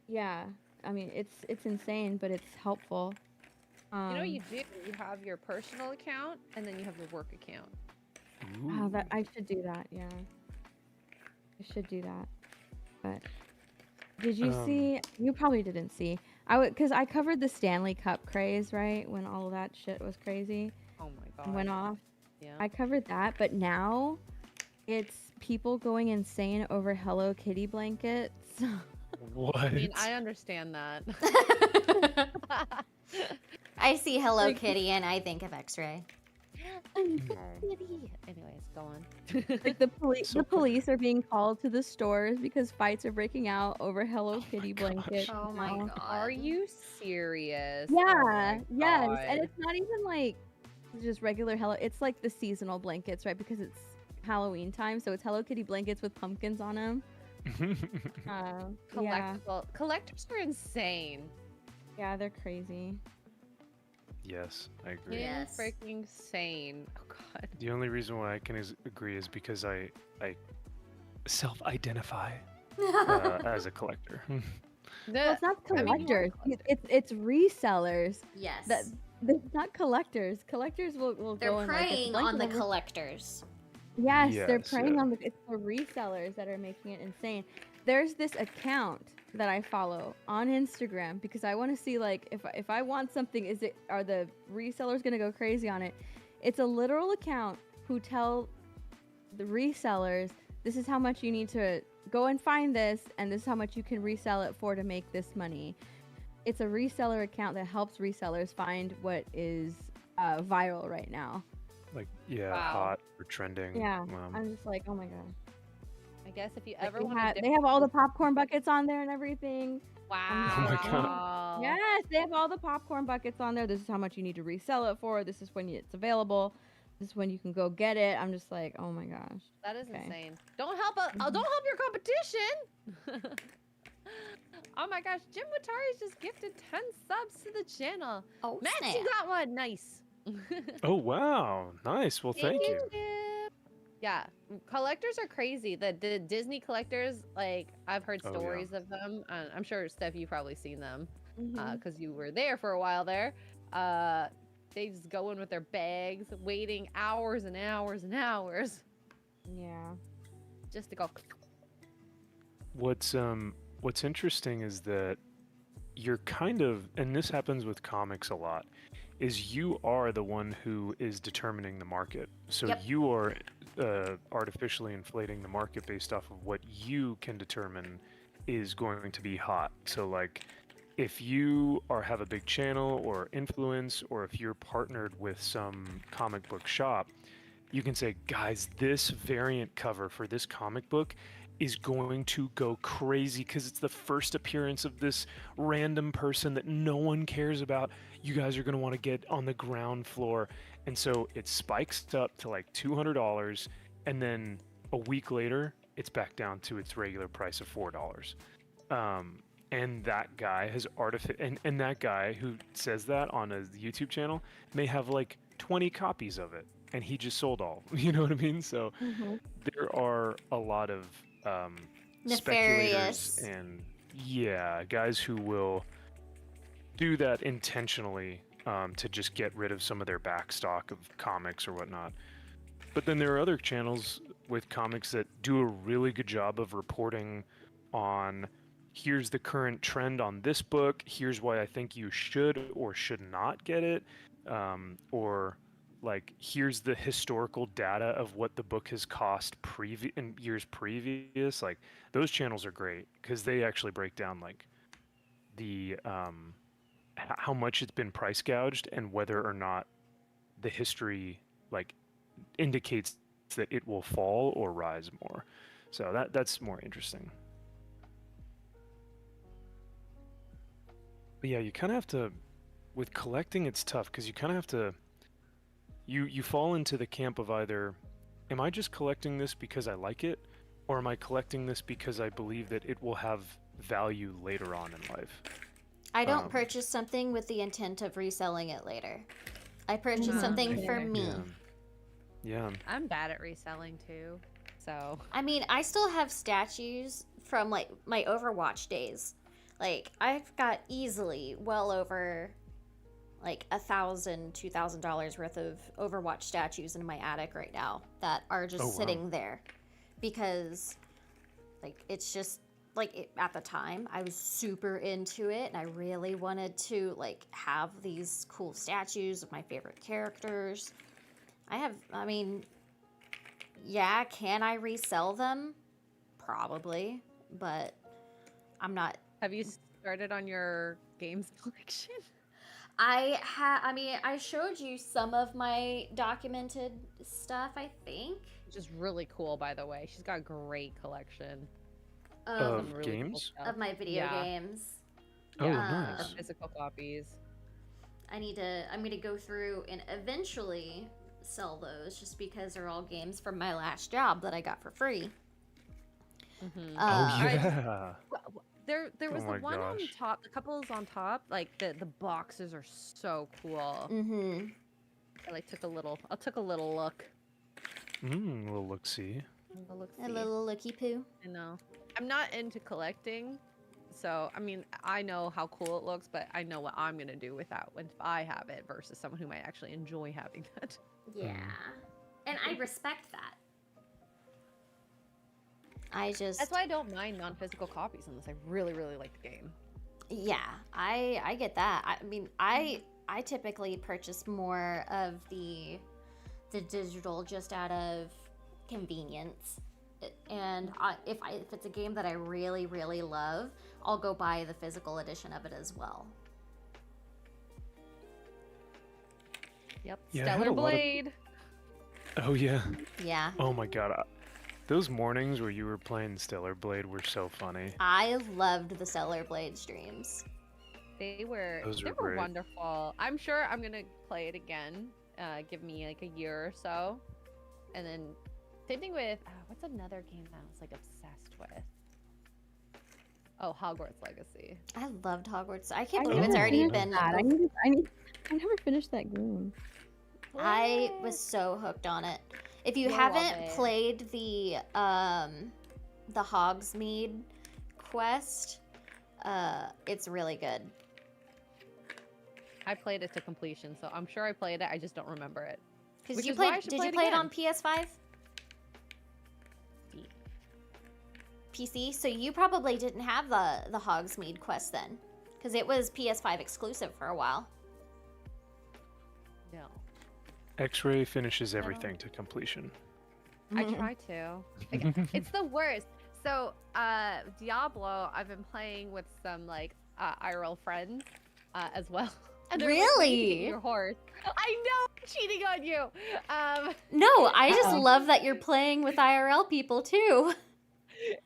yeah, I mean, it's insane, but it's helpful. You know what you do? You have your personal account and then you have your work account. Oh, that I should do that. Yeah, I should do that. But did you see? You probably didn't see. Because I covered the Stanley Cup craze, right? When all of that shit was crazy. Oh my god. Went off. Yeah. I covered that, but now it's people going insane over Hello Kitty blankets. What? I mean, I understand that. I see Hello Kitty and I think of X-Ray. Anyways, go on. Like the police are being called to the stores because fights are breaking out over Hello Kitty blankets. Oh my now. god. Are you serious? Yeah, Oh my yes, God. and it's not even like just regular Hello. It's like the seasonal blankets, right? Because it's Halloween time, so it's Hello Kitty blankets with pumpkins on them. Yeah, Collectible. Collectors are insane. yeah, they're crazy. Yes, I agree. Yes. Freaking insane. Oh god. The only reason why I can agree is because I self-identify as a collector. Well, it's not I mean, you are collectors. It's resellers. Yes. It's not collectors. Collectors will They're go and like, get preying on the blanket over- collectors. Yes, they're Yes, preying yeah. on it's the resellers that are making it insane. There's this account that I follow on Instagram because I want to see like if I want something, are the resellers gonna go crazy on it? It's a literal account who tell the resellers this is how much you need to go and find this, and this is how much you can resell it for to make this money. It's a reseller account that helps resellers find what is viral right now. Like, yeah, Wow. hot or trending. Yeah, I'm just like, oh my god. I guess if you Like, ever want to they have all the popcorn buckets on there and everything. Wow. Oh my God. Yes, they have all the popcorn buckets on there. This is how much you need to resell it for. This is when it's available. This is when you can go get it. I'm just like, oh my gosh. That is Okay. insane. Don't help don't help your competition. Oh my gosh, Jim Watari's just gifted 10 subs to the channel. Oh, Max, snap. you got one. Nice. Oh wow, nice. Well, thank you. Jim. Yeah, collectors are crazy. The Disney collectors, like I've heard Oh, yeah. stories of them. I'm sure Steph, you've probably seen them Mhm. because you were there for a while there. They just go in with their bags, waiting hours and hours and hours Yeah. just to go. What's interesting is that you're kind of, and this happens with comics a lot, is you are the one who is determining the market. So Yep. you are artificially inflating the market based off of what you can determine is going to be hot. So like, if you have a big channel or influence, or if you're partnered with some comic book shop, you can say, guys, this variant cover for this comic book is going to go crazy because it's the first appearance of this random person that no one cares about. You guys are going to want to get on the ground floor. And so it spikes up to like $200, and then a week later, it's back down to its regular price of $4. And that guy has and that guy who says that on a YouTube channel may have like 20 copies of it, and he just sold all. You know what I mean? So Mhm. there are a lot of Nefarious. speculators and guys who will do that intentionally to just get rid of some of their back stock of comics or whatnot. But then there are other channels with comics that do a really good job of reporting on, here's the current trend on this book, here's why I think you should or should not get it, or like here's the historical data of what the book has cost in years previous. Like those channels are great because they actually break down like the how much it's been price gouged and whether or not the history like indicates that it will fall or rise more. So that's more interesting. But yeah, you kind of have to, with collecting, it's tough because you kind of have to, you fall into the camp of either, am I just collecting this because I like it, or am I collecting this because I believe that it will have value later on in life? I don't Um, purchase something with the intent of reselling it later. I purchase Mhm. something for Yeah. me. Yeah. I'm bad at reselling too. So I mean, I still have statues from like my Overwatch days. Like I've got easily well over like $1,000, $2,000 worth of Overwatch statues in my attic right now that are just Oh, wow. sitting there because like it's just like at the time I was super into it and I really wanted to like have these cool statues of my favorite characters. I mean, yeah, can I resell them? Probably, but I'm not. have you started on your games collection? I mean, I showed you some of my documented stuff, I think. Which is really cool, by the way. She's got a great collection. Of Some really cool games? stuff. Of my video Yeah. games. Oh, Yeah. nice. Physical copies. I'm gonna go through and eventually sell those just because they're all games from my last job that I got for free. Mhm. Oh I- yeah. There was Oh the my one on gosh. top, the couples on top, like the boxes are so cool. Mm-hmm. I like took a little look. We'll look see. A look A little looky poo. I know. I'm not into collecting, so I mean I know how cool it looks, but I know what I'm gonna do with that when I have it versus someone who might actually enjoy having that. Yeah. And I respect that. I just That's why I don't mind non-physical copies unless I really, really like the game. yeah, I get that. I mean, I typically purchase more of the digital just out of convenience. And if it's a game that I really really love, I'll go buy the physical edition of it as well. Yep. Yeah, I had Stellar a lot of- Blade. Oh yeah. Yeah. Oh my god. Those mornings where you were playing Stellar Blade were so funny. I loved the Stellar Blade streams. They were Those they were were great. wonderful. I'm sure I'm gonna play it again. Give me like a year or so, and then same thing with what's another game that I was like obsessed with? Oh, Hogwarts Legacy. I loved Hogwarts. I can't I believe it's never already finished been. that. I never finished that game. I What? was so hooked on it. If you You'll love haven't it. played the Hogsmeade quest, it's really good. I played it to completion, so I'm sure I played it. I just don't remember it. Because Which you is why I played. should Did play you it play it again. on PS5? Yeah. PC. So you probably didn't have the Hogsmeade quest then, because it was PS5 exclusive for a while. No, X-Ray finishes everything to completion. I try to. It's the worst. So, Diablo, I've been playing with some like IRL friends as well. And they're like, "When you can get Really? your horse. I know, I'm cheating on you. No, I just Uh-oh. love that you're playing with IRL people too.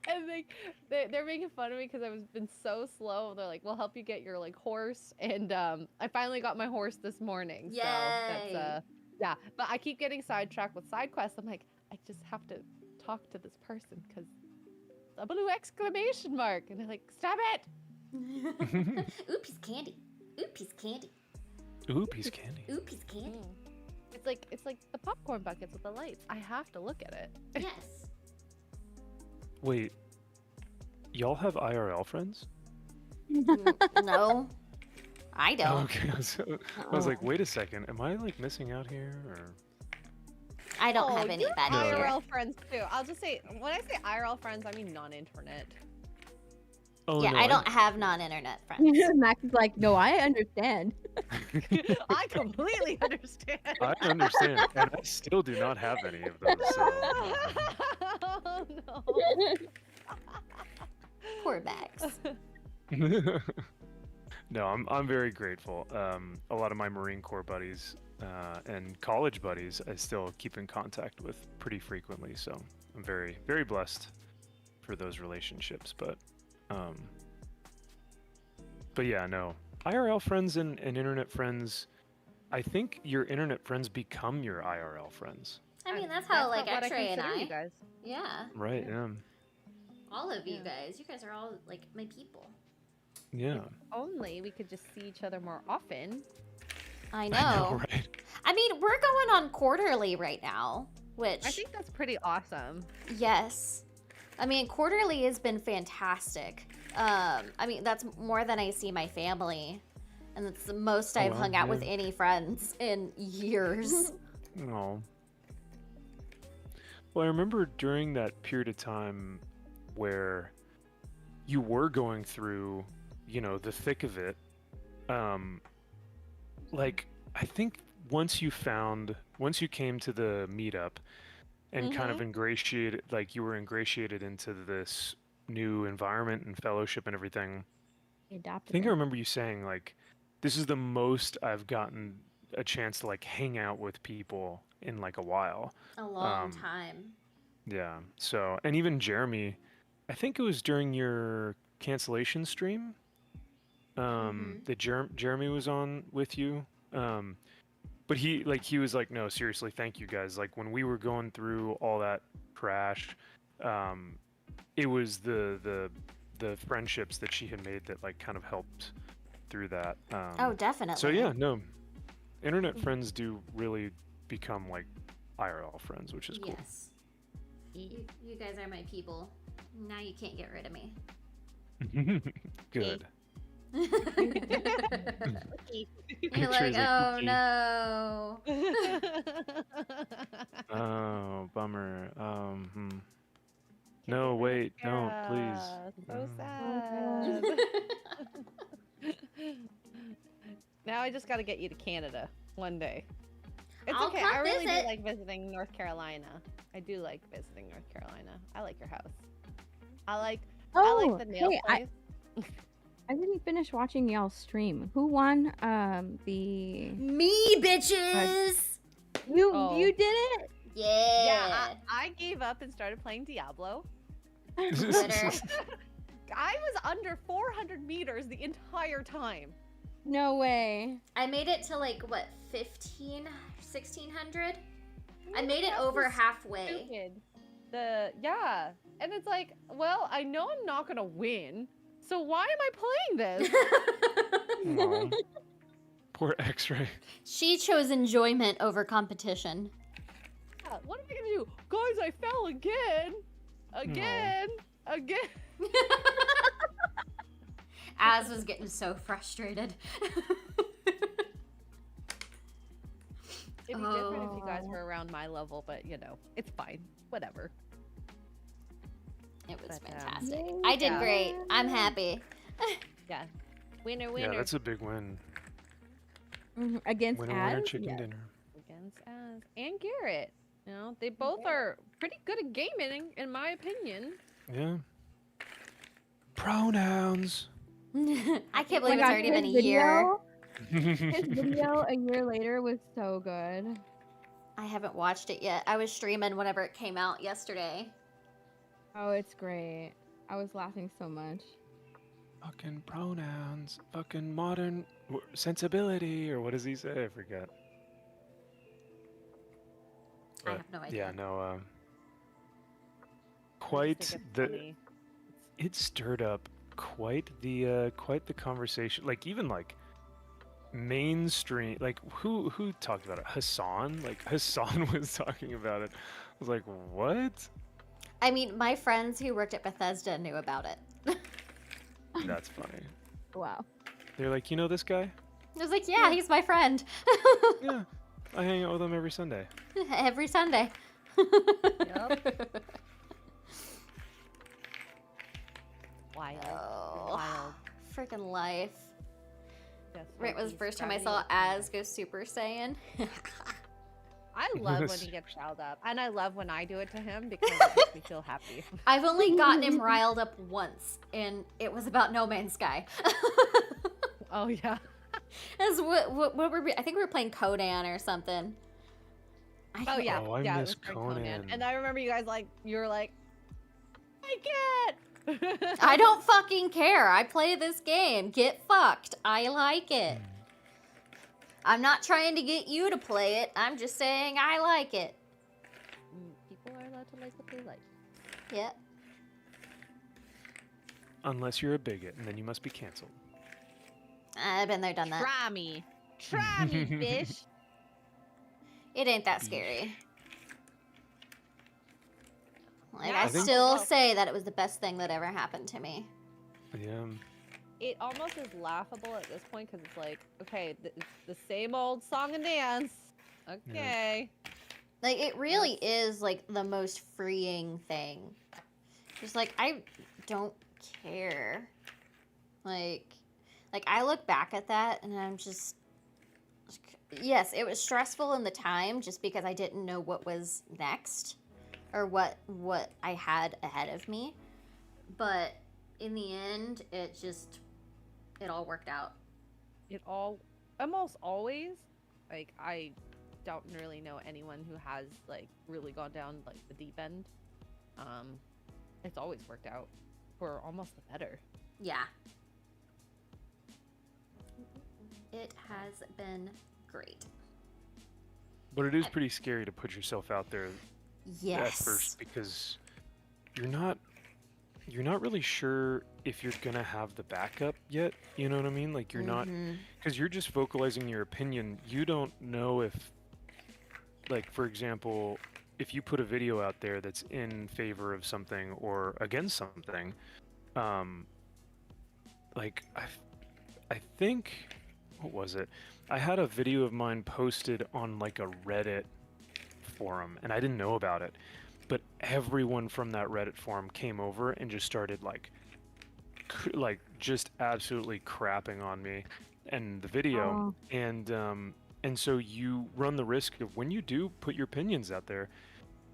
And like they're making fun of me because I've been so slow. They're like, "We'll help you get your like horse," and I finally got my horse this morning. So Yay. that's yeah. But I keep getting sidetracked with side quests. I'm like, I just have to talk to this person because a blue exclamation mark, and they're like, "Stop it!" Ooh, piece of candy. Ooh, piece of candy. Ooh, piece of candy. Ooh, piece of candy. It's like the popcorn buckets with the lights. I have to look at it. Yes. Wait, y'all have IRL friends? No, I don't. Oh, okay. I was like, wait a second. Am I like missing out here? Or I don't Oh, have any you're of that No. either. IRL friends too. I'll just say when I say IRL friends, I mean non-internet. Oh, yeah, no, I don't have non-internet friends. Max is like, no, I understand. I completely understand. I understand, and I still do not have any of those. So Oh, no. Poor Max. no, I'm very grateful. A lot of my Marine Corps buddies and college buddies I still keep in contact with pretty frequently. So I'm very very blessed for those relationships. But yeah, no. IRL friends and internet friends, I think your internet friends become your IRL friends. I mean, that's how like what X-Ray and consider I. you guys. Yeah, Right, yeah. all of you Yeah. guys. You guys are all like my people. Yeah. Only we could just see each other more often. I know. I know, right? I mean, we're going on quarterly right now, which I think that's pretty awesome. yes. I mean, quarterly has been fantastic. I mean, that's more than I see my family, and it's the most Oh, I've wow, hung out yeah. with any friends in years. Oh. Well, I remember during that period of time where you were going through, the thick of it. Like, I think once you came to the meetup and kind of ingratiated, like you were ingratiated into this new environment and fellowship and everything. He I adopted think I it. remember you saying like, this is the most I've gotten a chance to like hang out with people in like a while. A long Um, time. Yeah. So, and even Jeremy, I think it was during your cancellation stream, that Jeremy was on with you. But he was like, no, seriously, thank you guys. Like when we were going through all that crash, it was the friendships that she had made that like kind of helped through that. Oh, definitely. So yeah, no, internet friends do really become like IRL friends, which is cool. Yes. You guys are my people. Now you can't get rid of me. Good. You're Pictures like, of oh Kiki. no. Oh, bummer. No, wait, don't, please. So Mm. sad. Now I just got to get you to Canada one day. It's I'll okay. come I really visit. do like visiting North Carolina. I do like visiting North Carolina. I like your house. I like the nail hey, place. I didn't finish watching y'all's stream. Who won? The Me, bitches. you Oh. you did it. Yeah. Yeah, I gave up and started playing Diablo. Twitter. I was under 400 meters the entire time. No way. I made it to like what 1600. I made it That's over so halfway. Stupid. And it's like, well, I know I'm not gonna win, so why am I playing this? Aw. Poor X-Ray. She chose enjoyment over competition. Yeah, what am I gonna do, guys? I fell again. Az was getting so frustrated. It'd be different if you guys Oh. were around my level, but it's fine. Whatever. It was But, fantastic. Yay, I did yeah. great. I'm happy. Yeah. Winner, Yeah, winner. that's a big win. Against Winner, winner, ads? chicken Yeah. dinner. Against Az and Garrett. They both are pretty good at gaming, in my opinion. Yeah. Pronouns. I can't Oh my believe it's gosh, already been a his year. His video a year later was so good. I haven't watched it yet. I was streaming whenever it came out yesterday. Oh, it's great. I was laughing so much. Fucking pronouns. Fucking modern sensibility, or what does he say? I forget. I But, have no idea. Yeah, no. I just Quite think it's the. funny. It stirred up quite the conversation. Like even like mainstream. Like who talked about it? Hassan. Like Hassan was talking about it. I was like, what? I mean, my friends who worked at Bethesda knew about it. That's funny. Wow. They're like, you know this guy? I was like, yeah, he's my friend. Yeah, I hang out with him every Sunday. Every Sunday. Wild. Oh, Wild. freaking life. Yes, Right, was the he's first time I gravity saw is kind Az go Super Saiyan. I love when Yes. he gets riled up, and I love when I do it to him because it makes me feel happy. I've only gotten him riled up once, and it was about No Man's Sky. Oh yeah. As what were we? I think we were playing Kodan or something. I Oh can't- yeah. Oh, I yeah, it miss was for Conan. And I remember you guys you were like, I can't. I don't fucking care. I play this game. Get fucked. I like it. I'm not trying to get you to play it. I'm just saying I like it. People are allowed to like what they like. Yep. Unless you're a bigot, and then you must be canceled. I've been there, done that. Try me. Try me, fish. It ain't that scary. Like, Yeah, I think- still say that it was the best thing that ever happened to me. Yeah. It almost is laughable at this point because it's like, okay, it's the same old song and dance. Okay. Like, it really is, like, the most freeing thing. Just, like, I don't care. Like, I look back at that and I'm just... Yes, it was stressful in the time just because I didn't know what was next or what I had ahead of me. But in the end, it all worked out. It all almost always, like, I don't really know anyone who has like really gone down like the deep end. It's always worked out for almost the better. Yeah. It has been great. But it is pretty scary to put yourself out there Yes. at first because you're not really sure if you're gonna have the backup yet. You know what I mean? Like you're not, Mhm. because you're just vocalizing your opinion. You don't know if, like, for example, if you put a video out there that's in favor of something or against something, like I think, what was it? I had a video of mine posted on like a Reddit forum, and I didn't know about it, but everyone from that Reddit forum came over and just started like just absolutely crapping on me and the video, and so you run the risk of, when you do put your opinions out there,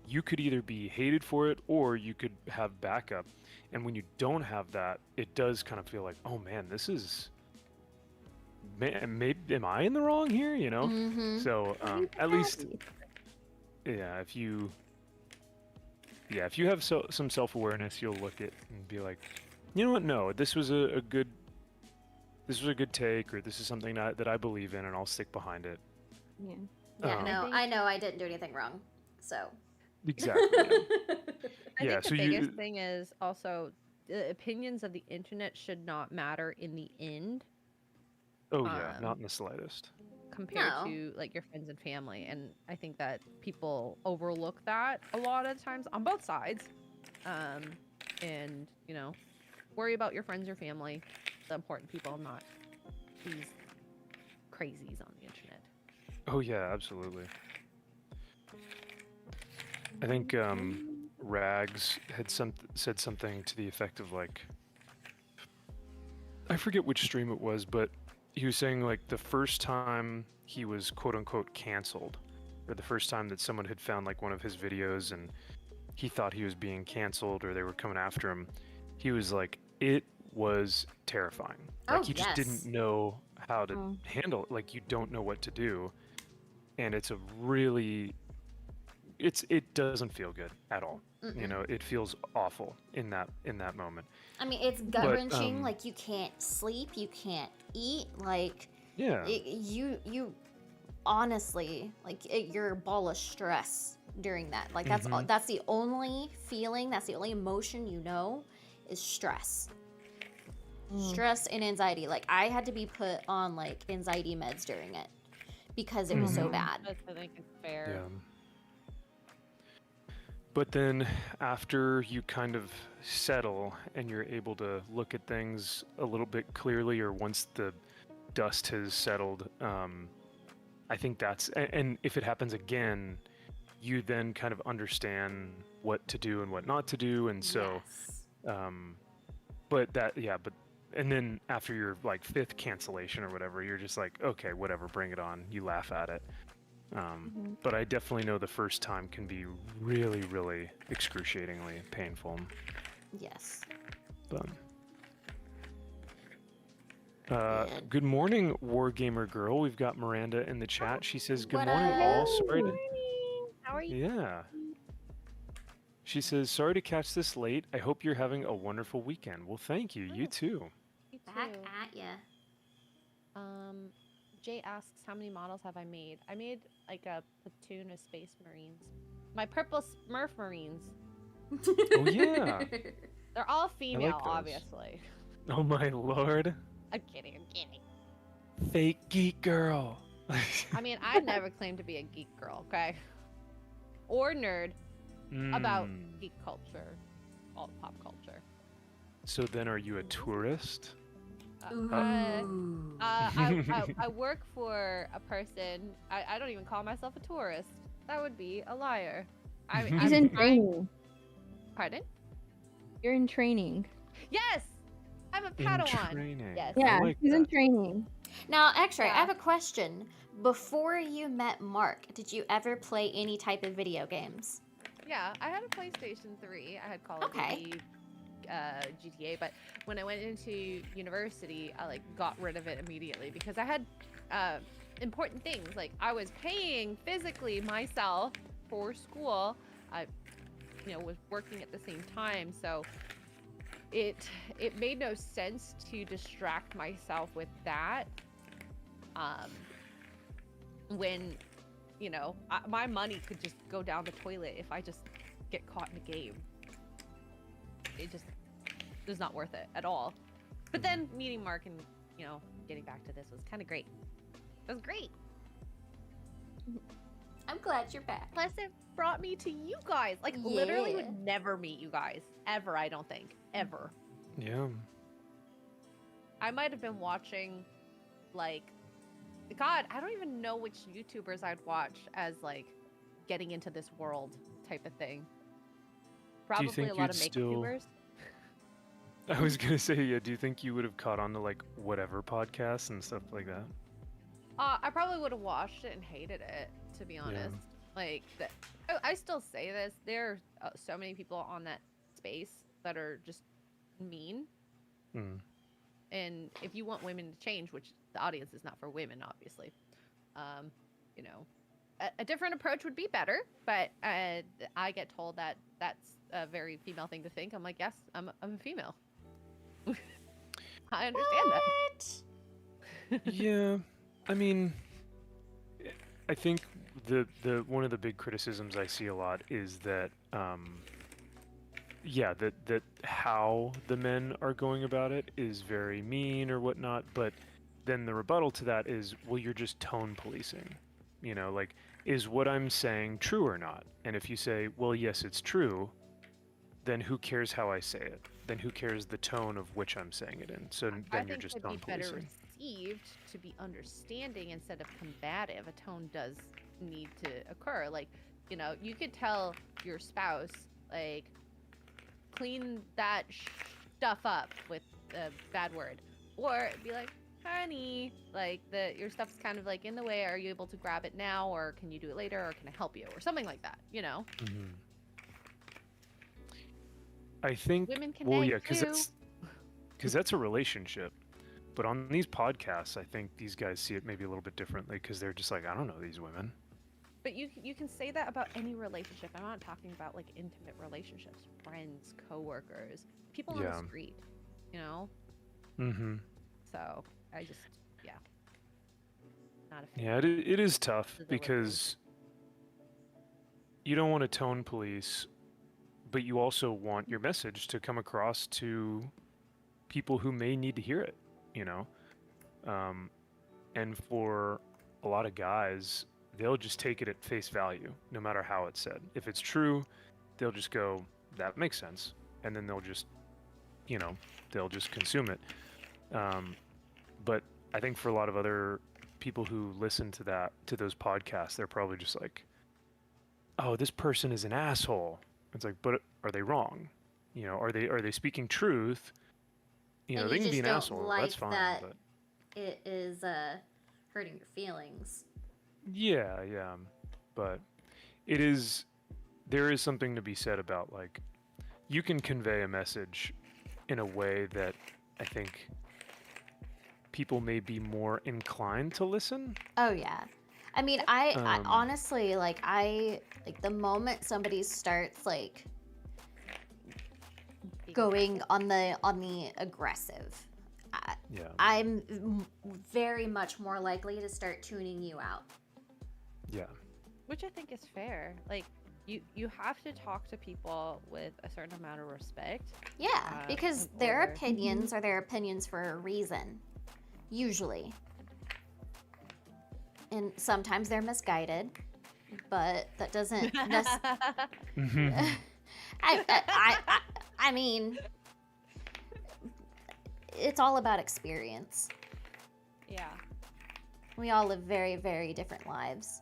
you could either be hated for it or you could have backup. And when you don't have that, it does kind of feel like, oh man, this is, maybe am I in the wrong here? You know. Mhm. So at least, yeah, if you have some self-awareness, you'll look at and be like, you know what? No, this was a good take, or this is something that I believe in, and I'll stick behind it. Yeah. Yeah, Um, no, I know I didn't do anything wrong. So. Exactly. Yeah. I Yeah, think the so you- biggest thing is also the opinions of the internet should not matter in the end Oh yeah, Um, not in the slightest. compared No. to like your friends and family. And I think that people overlook that a lot of times on both sides. And worry about your friends or family, the important people, not these crazies on the internet. Oh yeah, absolutely. I think Rags had said something to the effect of like, I forget which stream it was, but he was saying like the first time he was quote unquote canceled, or the first time that someone had found like one of his videos and he thought he was being canceled or they were coming after him, he was like, it was terrifying. Like Oh, he just yes. didn't know how to Oh. handle it. Like you don't know what to do. And it's a really, it doesn't feel good at all. You Mm-mm. know, it feels awful in that moment. I mean, it's gut But, wrenching. Like you can't sleep, you can't eat. Like Yeah. you honestly, like you're a ball of stress during that. Like Mhm. that's the only feeling, that's the only emotion you know is stress. Stress and anxiety. Like I had to be put on like anxiety meds during it because it was so Mhm. bad. I think it's fair. Yeah. But then after you kind of settle and you're able to look at things a little bit clearly, or once the dust has settled, I think that's, and if it happens again, you then kind of understand what to do and what not to do. And so, Yes. but and then after your like 5th cancellation or whatever, you're just like, okay, whatever, bring it on. You laugh at it. But I definitely know the first time can be really, really excruciatingly painful. Yes. But, Yeah. good morning, Wargamer Girl. We've got Miranda in the chat. She says, good What morning, all. up? Sorry to... How are you? Yeah. She says, sorry to catch this late. I hope you're having a wonderful weekend. Well, thank you. You Oh. too. You Back too. at ya. Jay asks, how many models have I made? I made like a platoon of Space Marines. My purple Smurf Marines. Oh, yeah. They're all female, those. obviously. Oh, my lord. I'm kidding, I'm kidding. Fake geek girl. I mean, I never claimed to be a geek girl, okay? Or nerd about Mm. geek culture, all pop culture. So then are you a tourist? Ooh. I work for a person. I don't even call myself a tourist. That would be a liar. He's in training. Pardon? You're in training. Yes! I'm a In Padawan. training. Yes. I Yeah, like he's in that. training. Now, X-Ray, I Yeah. have a question. Before you met Mark, did you ever play any type of video games? Yeah, I had a PlayStation 3. I had Call of Okay. Duty, GTA, but when I went into university, I like got rid of it immediately because I had important things. Like I was paying physically myself for school. I, was working at the same time, so it made no sense to distract myself with that. When my money could just go down the toilet if I just get caught in a game. It just is not worth it at all. But then meeting Mark and, getting back to this was kind of great. It was great. I'm glad you're back. Plus, it brought me to you guys. Like, literally Yeah. would never meet you guys. Ever, I don't think. Ever. Yeah. I might have been watching, like, God, I don't even know which YouTubers I'd watch as, like, getting into this world type of thing. Probably think a lot of you'd makeup still- tubers. I was gonna say, yeah. Do you think you would have caught on to like whatever podcasts and stuff like that? I probably would have watched it and hated it, to be honest. Like, I still say this. There are so many people on that space that are just mean. Mm. And if you want women to change, which the audience is not for women, obviously, a different approach would be better. But I get told that that's a very female thing to think. I'm like, yes, I'm a female. I understand that. Yeah. I mean, I think the one of the big criticisms I see a lot is that that how the men are going about it is very mean or whatnot, but then the rebuttal to that is, well, you're just tone policing. Like, is what I'm saying true or not? And if you say, well, yes, it's true, then who cares how I say it? Then who cares the tone of which I'm saying it in? So then I you're think just it'd tone be better policing. received to be understanding instead of combative. A tone does need to occur. Like, you could tell your spouse, like, clean that stuff up with a bad word, or be like, honey, like your stuff's kind of like in the way. Are you able to grab it now, or can you do it later, or can I help you, or something like that? Mhm. I think, Women can well, nag yeah, because too. that's a relationship. But on these podcasts, I think these guys see it maybe a little bit differently because they're just like, I don't know these women. But you can say that about any relationship. I'm not talking about like intimate relationships, friends, coworkers, people on Yeah. the street. Mm-hmm. So I just, not a fan. Yeah, it is tough The delivery. because you don't want to tone police, but you also want your message to come across to people who may need to hear it, and for a lot of guys, they'll just take it at face value, no matter how it's said. If it's true, they'll just go, that makes sense, and then they'll just consume it. But I think for a lot of other people who listen to those podcasts, they're probably just like, oh, this person is an asshole. It's like, but are they wrong? Are they speaking truth, You know, And they you can be just an don't asshole. like That's fine. that- But It is hurting your feelings. yeah, yeah. But it is. There is something to be said about like you can convey a message in a way that I think people may be more inclined to listen. Oh yeah. I mean, I Um, honestly like the moment somebody starts like going on the aggressive, Yeah. I'm very much more likely to start tuning you out. Yeah. Which I think is fair. Like, you have to talk to people with a certain amount of respect. Yeah, because in their order- opinions are their opinions for a reason, usually. And sometimes they're misguided, but that doesn't necessarily. I mean, it's all about experience. Yeah. We all live very, very different lives.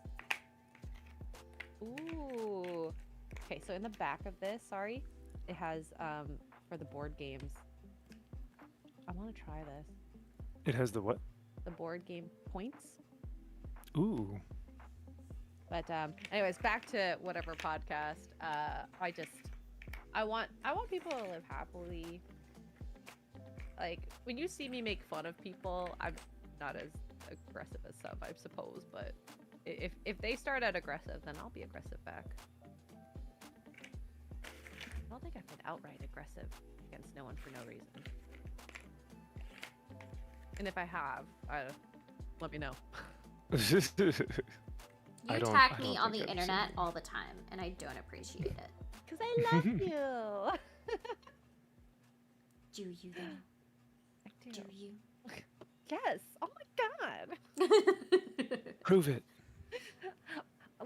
Ooh. Okay, so in the back of this, sorry, it has for the board games. I want to try this. It has the what? The board game points. Ooh. But anyways, back to whatever podcast. I want people to live happily. Like, when you see me make fun of people, I'm not as aggressive as some, I suppose, but if they start out aggressive, then I'll be aggressive back. I don't think I've been outright aggressive against no one for no reason. And if I have, let me know. You I don't- attack I me don't on think the I've internet seen all the time, and I don't appreciate it. Because I love you. Do you though? I do. Do you? Yes. Oh my god. Prove it.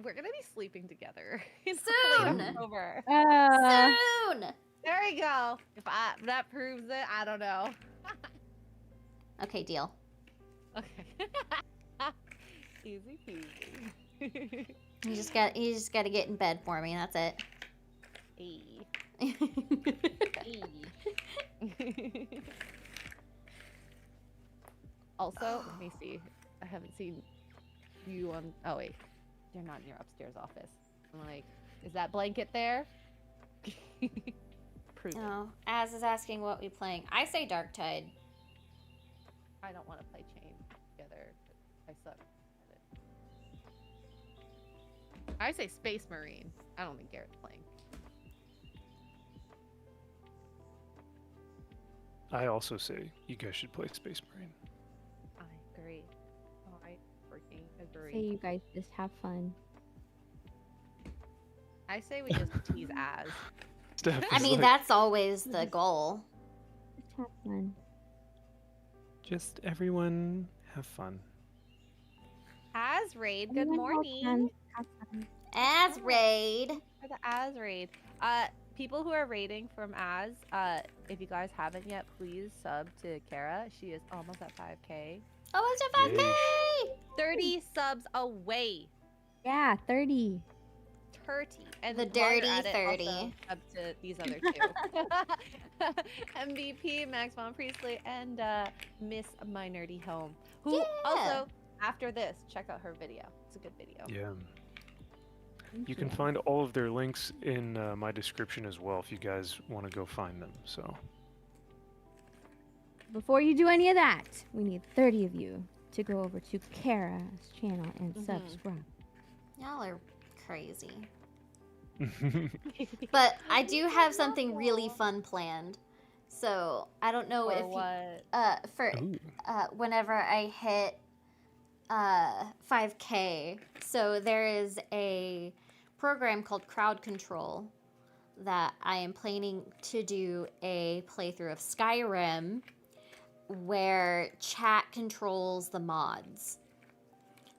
We're gonna be sleeping together in Soon! early October. Soon! There we go. If that proves it, I don't know. Okay, deal. Okay. Easy peasy. You just got to get in bed for me. That's it. Hey. Also, let me see. I haven't seen you on. Oh wait, you're not in your upstairs office. I'm like, is that blanket there? Prove it. Oh, Az is asking what we playing. I say Dark Tide. I don't want to play chain together. I suck at it. I say Space Marine. I don't think Garrett's playing. I also say you guys should play Space Marine. I agree. I freaking agree. Say you guys just have fun. I say we just tease Az. Steph I is mean, like, that's always the goal. Just have fun. just everyone have fun. Az Raid, good Everyone have morning. fun. Have fun. As raid. For the Az Raid. People who are raiding from Az, if you guys haven't yet, please sub to Kara. She is almost at 5K. Oh, it's a 5K! 30 subs away. Yeah, 30. 30. And The while you're dirty at it, 30. also up to these other two. MVP, Max Von Priestley, and Miss My Nerdy Home. Who Yeah. also, after this, check out her video. It's a good video. Yeah. Thank You can find all of their links in my description as well if you guys want to go find them. So Before you do any of that, we need 30 of you to go over to Kara's channel and Mhm. subscribe. Y'all are crazy. But I do have something really fun planned. So I don't know Or if what? for Ooh. whenever I hit 5K. So there is a program called Crowd Control that I am planning to do a playthrough of Skyrim where chat controls the mods.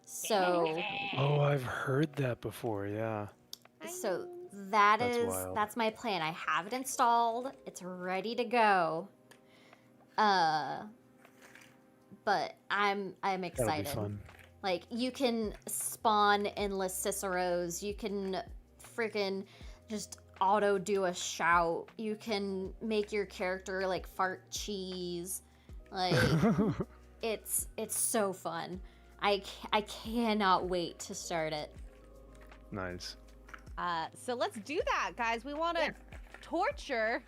So Oh, I've heard that before. Yeah. so That's is wild. that's my plan. I have it installed. It's ready to go. But I'm That'll be excited. fun. Like, you can spawn endless Ciceros. You can freaking just auto do a shout. You can make your character like fart cheese. Like it's so fun. I cannot wait to start it. Nice. So let's do that, guys. We want to torture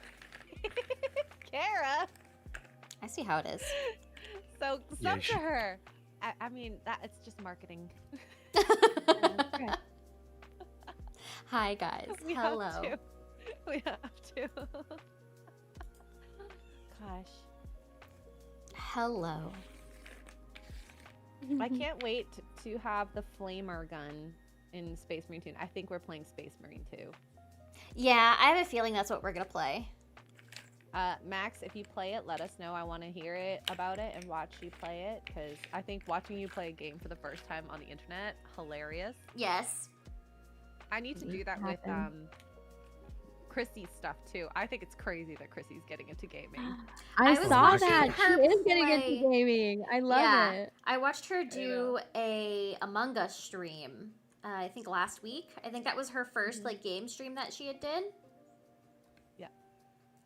Kara. I see how it is. So Yeah, sub to her. I mean, that it's just marketing. Okay. Hi guys. We Hello. have to. We have to. Gosh, Hello. I can't wait to have the flamer gun in Space Marine 2. I think we're playing Space Marine 2. Yeah, I have a feeling that's what we're gonna play. Max, if you play it, let us know. I want to hear it about it and watch you play it, because I think watching you play a game for the first time on the internet, hilarious. Yes. I need to do that with Chrissy's stuff too. I think it's crazy that Chrissy's getting into gaming. I was saw watching that. She her is getting play- into gaming. I love Yeah. it. I watched her do a Among Us stream. I think last week. I think that was her first like game stream that she had did. Yeah.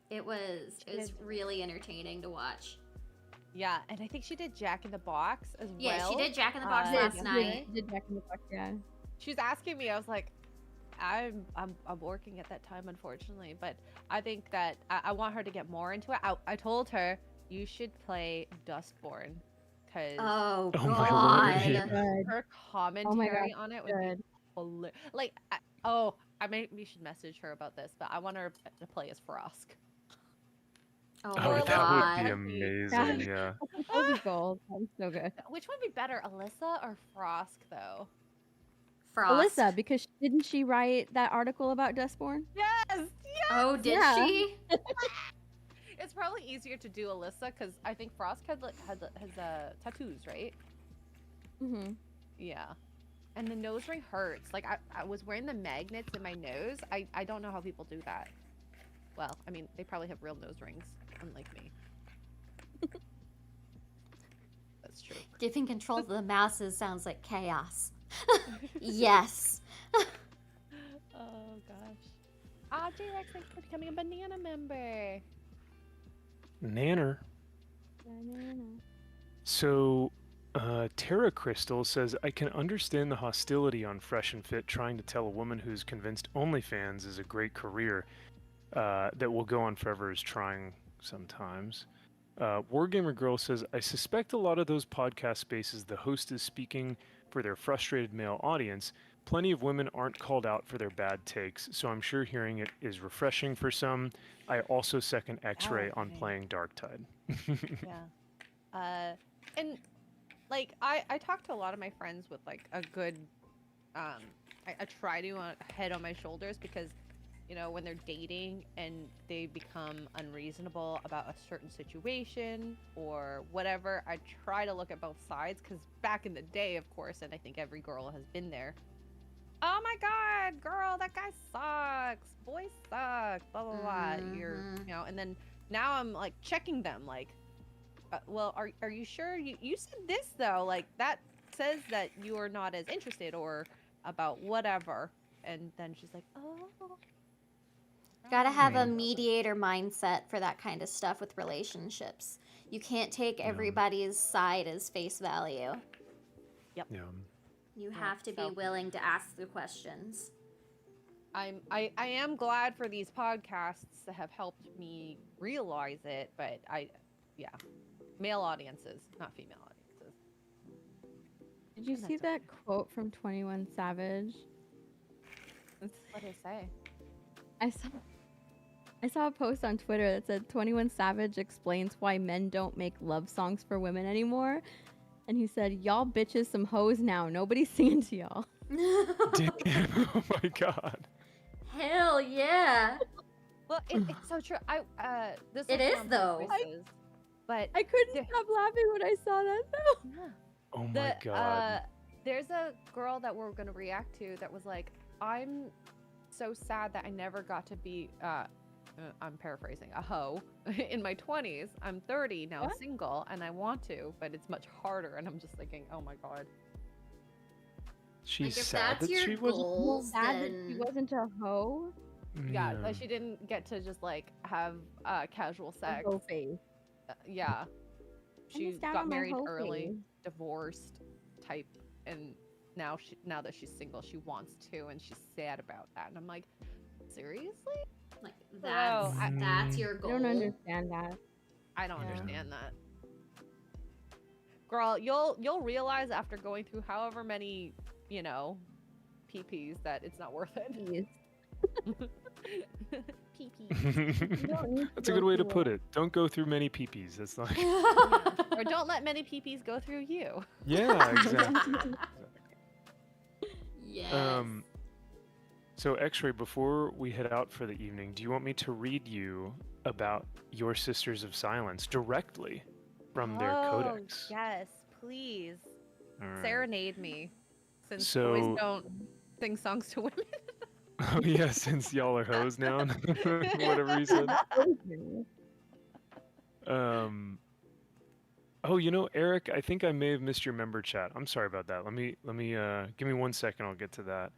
It was really entertaining to watch. Yeah, and I think she did Jack in the Box as Yeah, well. she did Jack in the Box Uh, last yeah. night. Did Jack in the Box, yeah. She was asking me. I was like, I'm working at that time, unfortunately. But I think that I want her to get more into it. I told her you should play Dustborn, because Oh Oh my god. lord. Good. her commentary on it would Good. be like. We should message her about this, but I want her to play as Frosk. Oh, Oh, my that god. would be amazing. Yeah. That would be gold. That was so good. Which one would be better, Alyssa or Frosk, though? Frost. Alyssa, because didn't she write that article about Dustborn? Yes. Oh, did Yeah. she? It's probably easier to do Alyssa because I think Frost has tattoos, right? Mm-hmm. Yeah. And the nose ring hurts. Like I was wearing the magnets in my nose. I don't know how people do that. Well, I mean, they probably have real nose rings, unlike me. That's true. Giving control to the masses sounds like chaos. Yes. Oh gosh. J-Rex, thanks for becoming a banana member. Nanner. So, Terra Crystal says, I can understand the hostility on Fresh and Fit trying to tell a woman who's convinced OnlyFans is a great career that will go on forever is trying sometimes. Wargamer Girl says, I suspect a lot of those podcast spaces the host is speaking for their frustrated male audience. Plenty of women aren't called out for their bad takes, so I'm sure hearing it is refreshing for some. I also second X-Ray on okay. playing Darktide. Yeah. And like I talk to a lot of my friends with like a good I try to head on my shoulders, because you know, when they're dating and they become unreasonable about a certain situation or whatever, I try to look at both sides, because back in the day, of course, and I think every girl has been there, oh my god, girl, that guy sucks, boy sucks, blah blah blah. You're, Mhm. you know, and then now I'm like checking them, like, well, are you sure you said this though? Like that says that you are not as interested or about whatever. And then she's like, oh. Gotta have a Mm. mediator mindset for that kind of stuff with relationships. You can't take Yeah. everybody's side as face value. Yeah. You Yeah, have to be so- willing to ask the questions. I am glad for these podcasts that have helped me realize it, but male audiences, not female audiences. Did you And see that's that quote from 21 Savage? What did I say? I saw a post on Twitter that said 21 Savage explains why men don't make love songs for women anymore. And he said, y'all bitches some hoes now. Nobody's singing to y'all. Damn. Oh my god. Hell yeah. Well, it's so true. This It was is, on though. Voices, but I couldn't Yeah. stop laughing when I saw that though. yeah. Oh my god. There's a girl that we're gonna react to that was like, I'm so sad that I never got to be I'm paraphrasing, a hoe in my 20s. I'm 30 now, What? single, and I want to, but it's much harder. And I'm just thinking, oh my god. She's Like, if sad that's that your she wasn't. goal- Goals, Sad that she then- wasn't a hoe. Yeah, Yeah. she didn't get to just like have casual A sex. hoe face. Yeah, she miss out got on my married hoe early, face. divorced type, and now that she's single, she wants to, and she's sad about that. And I'm like, seriously? Like Wow, that's your I goal. don't understand that. I don't Yeah. understand that. Girl, you'll realize after going through however many, PPs that it's not worth it. Please. PP. You don't need to That's a go good way to through put it. it. Don't go through many peepees. That's like, Or don't let many PPs go through you. yeah, exactly. Yes. So X-Ray, before we head out for the evening, do you want me to read you about your Sisters of Silence directly from their codex? Yes, please. All right. Serenade me. Since So- boys don't sing songs to women. Oh yeah, since y'all are hoes now, whatever you said. Oh, Eric, I think I may have missed your member chat. I'm sorry about that. Let me give me 1 second. I'll get to that.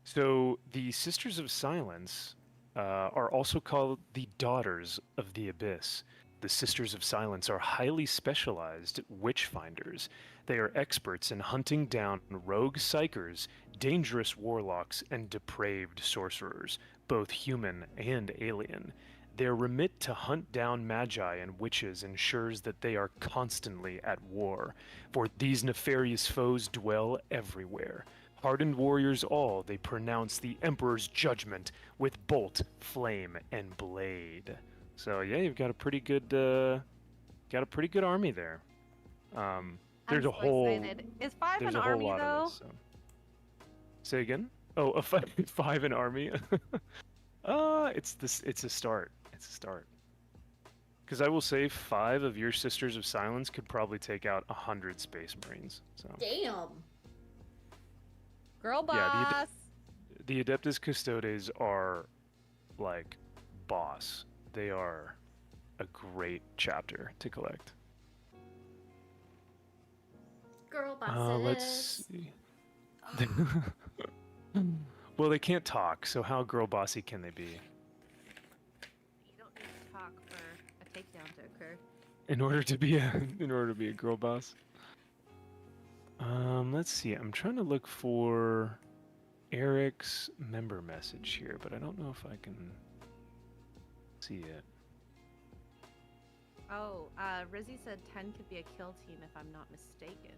So the Sisters of Silence are also called the Daughters of the Abyss. The Sisters of Silence are highly specialized witch finders. They are experts in hunting down rogue psychers, dangerous warlocks, and depraved sorcerers, both human and alien. Their remit to hunt down magi and witches ensures that they are constantly at war, for these nefarious foes dwell everywhere. Hardened warriors all, they pronounce the Emperor's judgment with bolt, flame, and blade. So yeah, you've got a pretty good army there. There's I'm a so whole excited. Is 5 there's an a whole army lot though? of this. So. Say again? Oh, five an army. It's a start. It's a start. Because I will say 5 of your Sisters of Silence could probably take out 100 Space Marines. So Damn. Girl Yeah, boss. the Adeptus Custodes are like boss. They are a great chapter to collect. Girl bosses. Let's see. Well, they can't talk, so how girl bossy can they be? You don't need to talk for a takedown to occur. In order to be a girl boss. Let's see. I'm trying to look for Eric's member message here, but I don't know if I can see it. Oh, Rizzy said 10 could be a kill team if I'm not mistaken.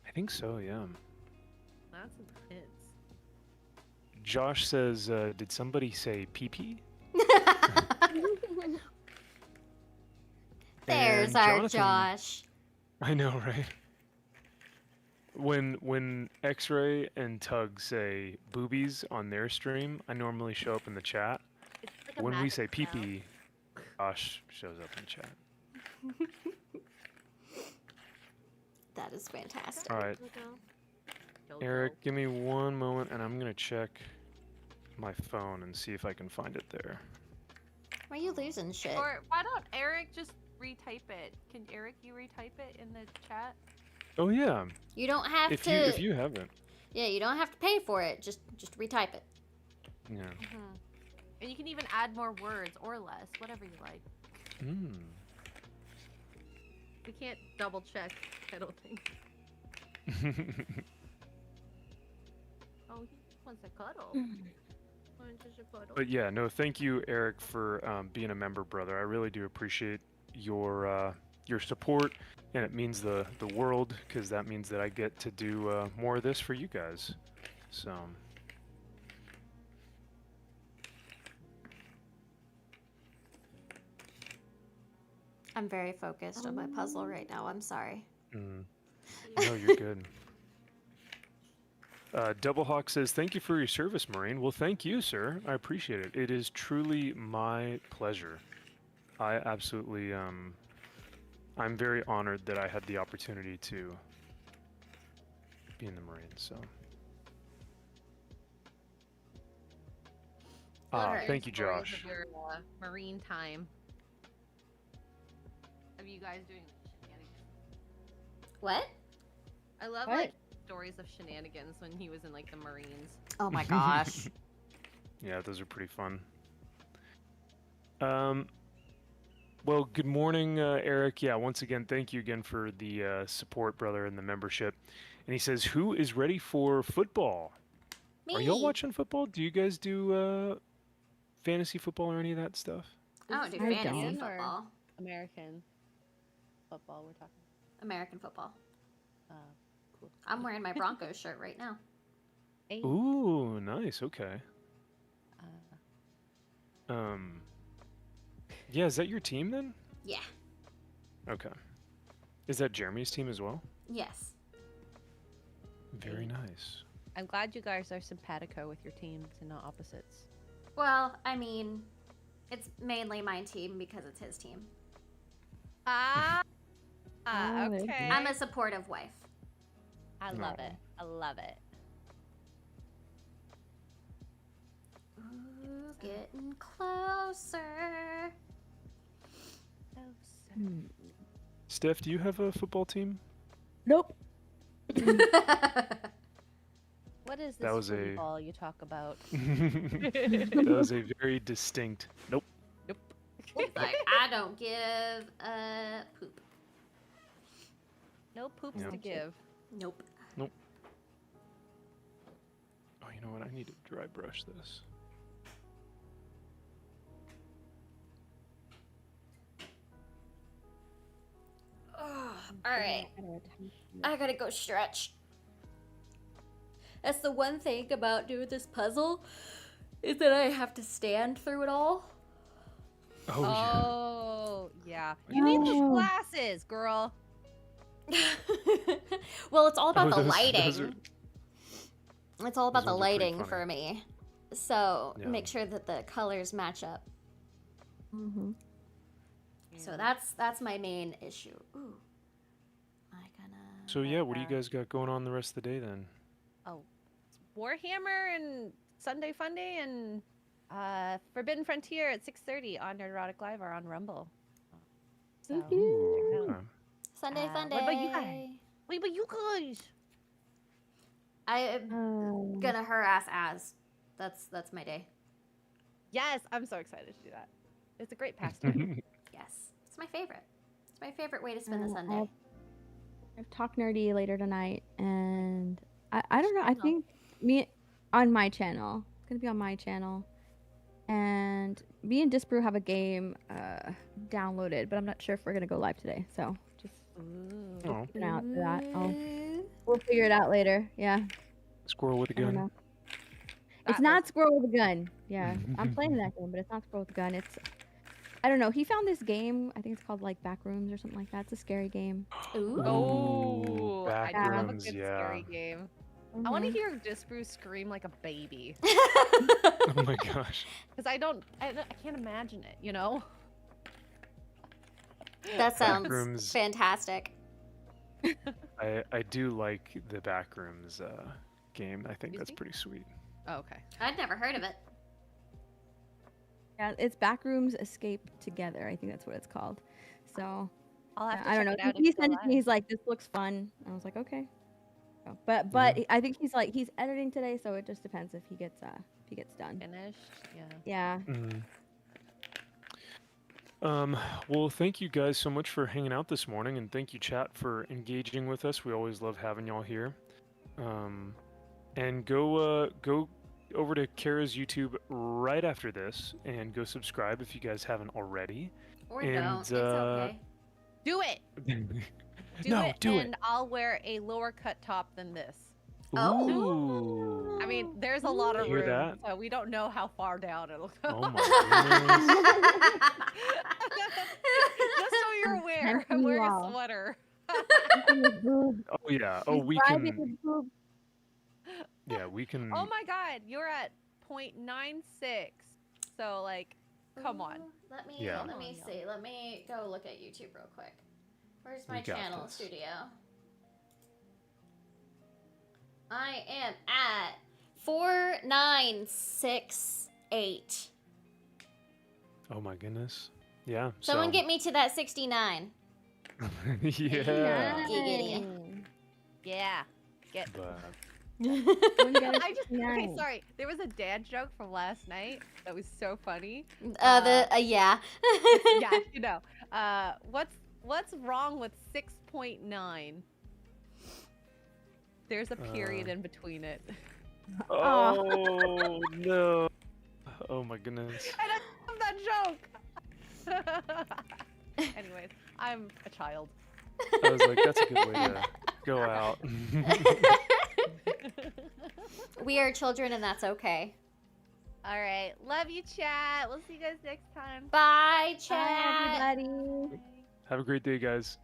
I think so, yeah. That's intense. Josh says, did somebody say PP? There's And our Jonathan- Josh. I know, right? When X-Ray and Tug say boobies on their stream, I normally show up in the chat. It's like a When we magic say spell. PP, Josh shows up in chat. That is fantastic. All right, Go, Eric, go. give me 1 moment, and I'm gonna check my phone and see if I can find it there. Why are you losing shit? Or why don't Eric just retype it? Can Eric, you retype it in the chat? Oh yeah, You don't have if to. you haven't, Yeah, you don't have to pay for it. Just retype it. yeah. And you can even add more words or less, whatever you like. Mm. We can't double check, I don't think. Oh, he wants a cuddle. Wants a cuddle. But yeah, no, thank you, Eric, for being a member, brother. I really do appreciate your support, and it means the world, because that means that I get to do more of this for you guys. So. I'm very focused on my puzzle right now. I'm sorry. Mm. No, you're good. Double Hawk says, "Thank you for your service, Marine." Well, thank you, sir. I appreciate it. It is truly my pleasure. I absolutely, I'm very honored that I had the opportunity to be in the Marines. So, What are thank you, stories Josh. of your marine time. Of you guys doing shenanigans. What? I love What? like stories of shenanigans when he was in like the Marines. Oh my gosh. Yeah, those are pretty fun. Well, good morning, Eric. Yeah, once again, thank you again for the support, brother, and the membership. And he says, "Who is ready for football? Me. Are y'all watching football? Do you guys do fantasy football or any of that stuff?" I don't do I fantasy don't. football. American football, we're talking. American football. Cool. I'm wearing my Broncos shirt right now. Hey, Ooh, nice. Okay. uh, Yeah, is that your team then? Yeah. Okay. Is that Jeremy's team as well? Yes. Very nice. I'm glad you guys are simpatico with your teams and not opposites. Well, I mean, it's mainly my team because it's his team. Ah, Oh, there you okay. I'm a supportive wife. I love Aw. it. I love it. Ooh, getting closer. Hmm. Steph, do you have a football team? Nope. What is That this was a- football you talk about? That was a very distinct. Nope. Like, I don't give a poop. No poops Yeah. to give. Nope. Oh, you know what? I need to dry brush this. All right. I gotta go stretch. That's the one thing about doing this puzzle is that I have to stand through it all. Oh, Oh, yeah. You need those Oh. glasses, girl. Well, it's all about Oh, the those lighting. are- It's all about those the ones are pretty lighting funny. for me. So Yeah. make sure that the colors match up. Mm-hmm. So that's my main issue. Ooh. I gonna. So yeah, what do you guys got going on the rest of the day then? Warhammer and Sunday Funday and Forbidden Frontier at 6:30 on Neurotic Live or on Rumble. So, Thank Ooh, Yeah. okay. Sunday what fun about you day. guys? Wait, but you guys. I am gonna harass Az. That's my day. Yes, I'm so excited to do that. It's a great pastime. Yes, it's my favorite. It's my favorite way to spend the Uh, Sunday. I'll- I have Talk Nerdy later tonight, and I don't know. I Channel. think me on my channel. It's gonna be on my channel, and me and Disbrew have a game downloaded, but I'm not sure if we're gonna go live today. So just Ooh. Oh, keep an eye out for that. We'll figure it out later. Yeah, squirrel with a I don't gun. know. That It's not looks- Squirrel with a Gun. Yeah, I'm playing that game, but it's not Squirrel with a Gun. It's I don't know. He found this game. I think it's called like Backrooms or something like that. It's a scary game. Ooh. Oh, I do love a Backrooms, good yeah. scary game. I want to Mhm. hear Disbrew scream like a baby Oh my gosh. because I can't imagine it. You know. That sounds Backrooms. fantastic. I do like the Backrooms game. I think Excuse that's me? pretty sweet. Oh, okay. I'd never heard of it. Yeah, it's Backrooms Escape Together. I think that's what it's called. So I'll have yeah, to I don't check know. it out. He if it's sent it to me. live. He's like, "This looks fun." I was like, "Okay." So, but I think he's like he's editing today, so it just depends if he gets done. Finished. Yeah. Yeah. Mm. Well, thank you guys so much for hanging out this morning, and thank you, chat, for engaging with us. We always love having y'all here. And go over to Kara's YouTube right after this, and go subscribe if you guys haven't already. Or And, don't. It's okay. Do it. Do No, it. do it. And I'll wear a lower cut top than this. Oh. Ooh. I mean, there's a lot of You hear room, that? so we don't know how far down it'll go. Oh my Just so you're aware, I'm Tempting wearing you a all. swetter. Oh yeah. Oh, He's we driving can. with boob. Yeah, we can. Oh my god, you're at 0.96. So like, come on. Let me Yeah. let me see. Let me go look at YouTube real quick. Where's We my got channel this. studio? I am at 4968. Oh my goodness. Yeah. Someone so- get me to that 69. yeah. Giggity. Yeah. Get But One guy I just okay, 69. sorry. There was a dad joke from last night that was so funny. Yeah. Yeah, you know. What's wrong with 6.9? There's a period in between it. oh no! Oh my goodness! I don't love that joke. Anyways, I'm a child. I was like, that's a good way to go out. We are children, and that's okay. All right, love you, chat. We'll see you guys next time. Bye, Bye, chat. everybody. Have a great day, guys.